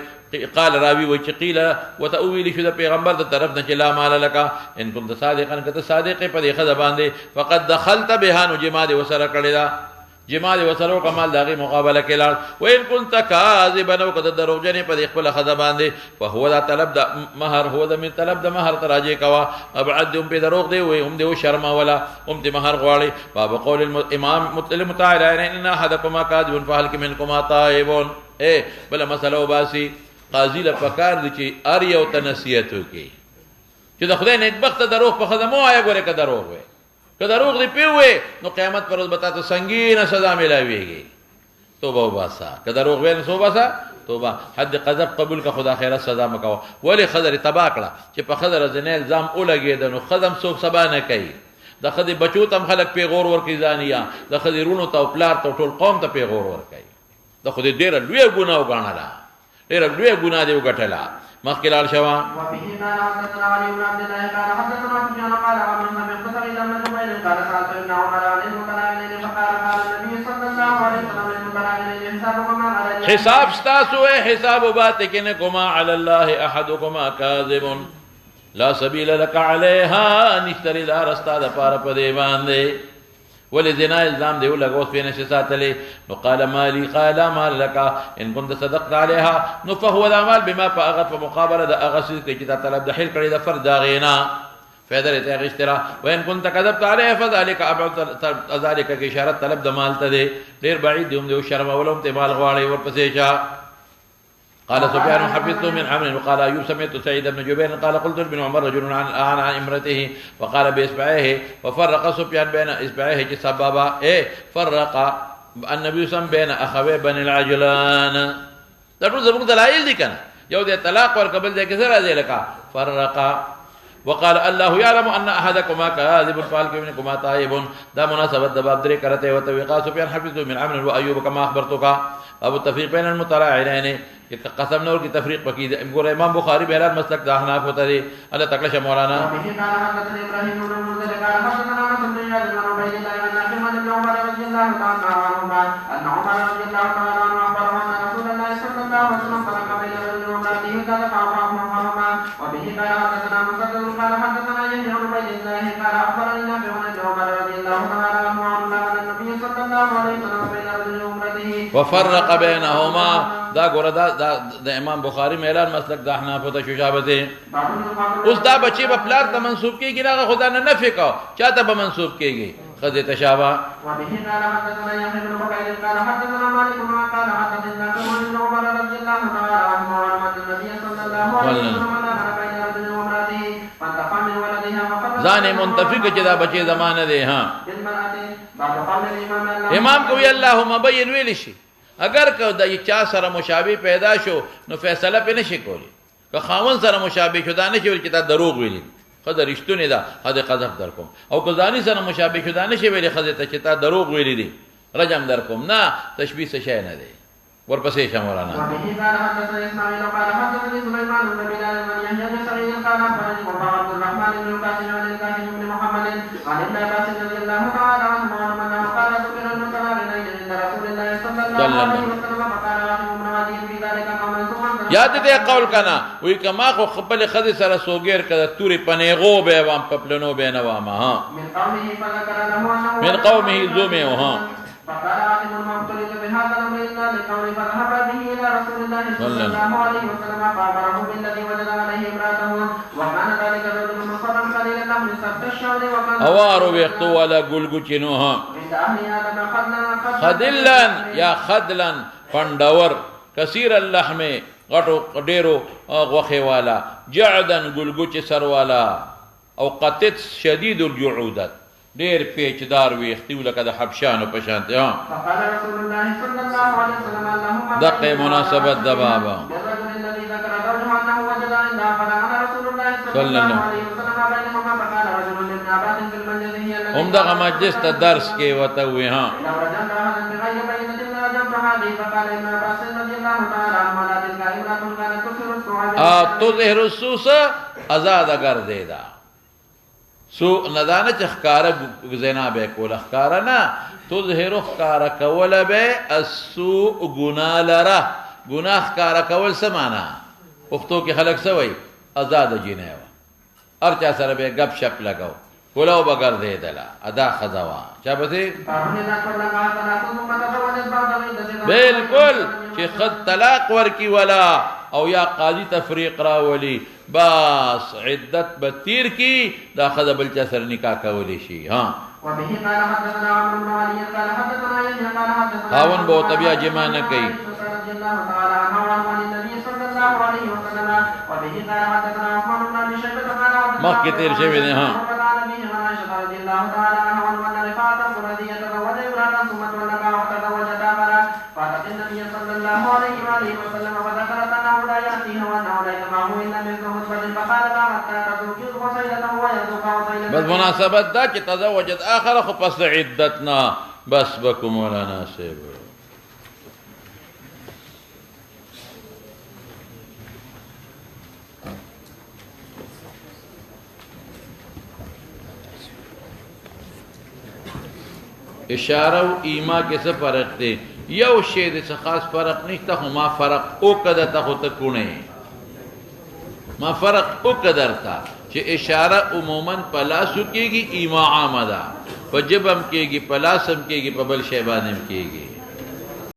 قال راوي وقيل وتأويل شو ده پیغمبر ده طرف نه لا مال لك ان كنت صادقا كنت صادق په دې خزه باندې فقد دخلت بها نجماد وسر کړه جمال وسلو کمال داغي مقابله کلال وان كنت كاذبا وقد دروجنه په خپل خزه باندې فهو ذا طلب د مہر هو ذا من طلب د مہر تراجه کوا ابعدهم په دروغ دی وي هم دی شرم ولا هم دی مہر غواړي باب قول الامام متلم تعالی ان احدكم كاذب فهل منكم تائب بل مسلو باسي قاضي له پکار دي چې ار یو تنصیحت وکي چې د خدای نیک بخت دروغ په خدمو آیا ګوره که دروغ وي که دروغ دی پیوي نو قیامت پر ورځ به تاسو سنگینه سزا ملاويږي توبه وباسا کدا روغ وین سو باسا توبه حد قذف قبول کا خدا خیرت سزا مکو ولی خضر تبا کړه چې په خضر زنه الزام اولګید نو خدم څوک سبا نه کوي د خدي بچو تم خلق پیغور ور کی ځانیا د خدي رونو ته پلار ته ټول قوم ته پیغور ور کوي د خدي ډیر لوی ګناه وګڼلا ډیر لوی ګناه دی وګټلا مخکلال شوا وبه قال حدثنا علي بن عبد الله قال حدثنا سفيان قال عمرو بن قتل اذا من جبير قال سالت ابن عمر عن المتناولين فقال قال النبي صلى الله عليه وسلم المتناولين حسابكما على حساب استاسو حساب باتكنكما على الله احدكما كاذب لا سبيل لك عليها نشتري دار استاد پار پدې باندې ولزنا الزام دی ولګوس په نشه ساتلې نو قال مالي قال مال لك ان كنت صدقت عليها نو فهو العمل بما فاغت په مقابله د اغسل کې چې طلب د حل کړي د فرد غینا فیدر ته غشترا وان كنت كذبت عليه فذلك ابعد ذلك کې اشاره طلب د مال ته دی ډیر بعید دی هم دی شرم ولوم ته مال غواړي ورپسې چا قال سفيان حفظت من عمرو وقال ايوب سمعت سعيد بن جبير قال قلت ابن عمر رجل عن امرته وقال باصبعيه وفرق سفيان بين اصبعيه سبابا فرق النبي صلى بين اخوي بن العجلان دا ټول زموږ دلایل دي کنه یو د طلاق ور قبل دې کې سره دې لکه فرق وقال الله يعلم ان احدكما كاذب فالكمنكما تائب دا مناسبت د باب درې کرته وته وقاص سفيان حفظت من عمرو وايوب كما اخبرتك ابو التفريق بين المتلاعنين قسم نور کی تفریق پکید ګور امام بخاری بهلال مسلک د احناف ہوتا دی الله تکلش مولانا وفرق بينهما دا ګور دا د امام بخاری مهلال مسلک د احناف ته شجابته اوس دا بچي په پلار ته منسوب کیږي نه خدا نه نفي کا چاته به منسوب کیږي خذ تشابه وبه قال حدثنا يحيى بن بكير قال حدثنا مالك قال حدثنا ابن عمر رضي الله تعالى عنه عن النبي صلى الله عليه وسلم بين رجل وامراته فانتقى من ولدها ځان منتفق چې دا بچي زمانه دی ها امام کوي اللهم بين ویل شي اگر که د چا سره مشابه پیدا شو نو فیصله په نشي کولی که خاون سره مشابه شو دا نه چې تا دروغ ویلی خدای رښتونه دا خدای قذف در کوم او که ځانی سره مشابه شو دا نه شي ویلی خدای ته چې تا دروغ ویلی دي رجم در کوم نه تشبیه څه شي نه دی ورپسې شمولانا یاد دې قول کنا وی کما خو خپل خدي سره سوګیر کړه توري پنيغو به وام پپلنو به نه وام ها من قومه زومه ها فقال عالم المعترض بهذا الامر الا لقول فذهب به الى رسول الله صلى الله عليه وسلم فامره بالذي وجد عليه امراته وكان ذلك الرجل مصرا قليلا من سبت الشعر وكان اوارو بيختو ولا گلگچنوها خدلا يا خدلا فندور كثير اللحم غټو ډیرو غوخه والا جعدا گلگچ سر والا او قطت شدید الجعودت ډیر پیچدار ویختي ولکه د حبشانو په شان ته فقال رسول الله صلى الله عليه وسلم اللهم دقه مناسبت د بابا الذي ذكر انه وجد عند رسول الله صلى الله عليه وسلم بينهما فقال رجل من عباد في المجلس هم دغه مجلس ته درس کې وته وي ها تظهر السوس آزاد گردیدا سو ندانه چخکاره زنا به کول خکاره نه تظهر خکاره کول به السوء گناه لره گناه خکاره کول سمانا پښتو کې خلک سوي آزاد جنه ار چا سره به گپ شپ لگاو کولاو بغیر دے دلا ادا خزوا چا بته بالکل چې خد طلاق ورکی ولا او یا قاضی تفریق را ولی بس عدت بتیر کی دا خد بل چا سر نکاح کولی شي ها وبه قال حدثنا عمرو بن علي قال حدثنا يحيى قال حدثنا هاون بو طبيعه جمع نه کوي رضي الله تعالى عنه عن النبي صلى الله عليه وسلم وبه قال حدثنا عثمان بن ابي شيبه قال ما كثير شيء نه ها رضي الله تعالى عنه عن رفاعه القرظيه تزوج امراه ثم طلقها وتزوج دابرا مناسبت دا چې تزوجت آخر خو پس عدتنا بس بکو مولانا صاحب اشاره و ایما کې څه فرق دی یو شی د څه خاص فرق نشته خو ما فرق او کده ته خو ته کونه ما فرق او قدر تا چې اشاره عموما په لاسو کېږي ایما عامه ده په جبم کېږي په لاسم کېږي په بل شی باندې کېږي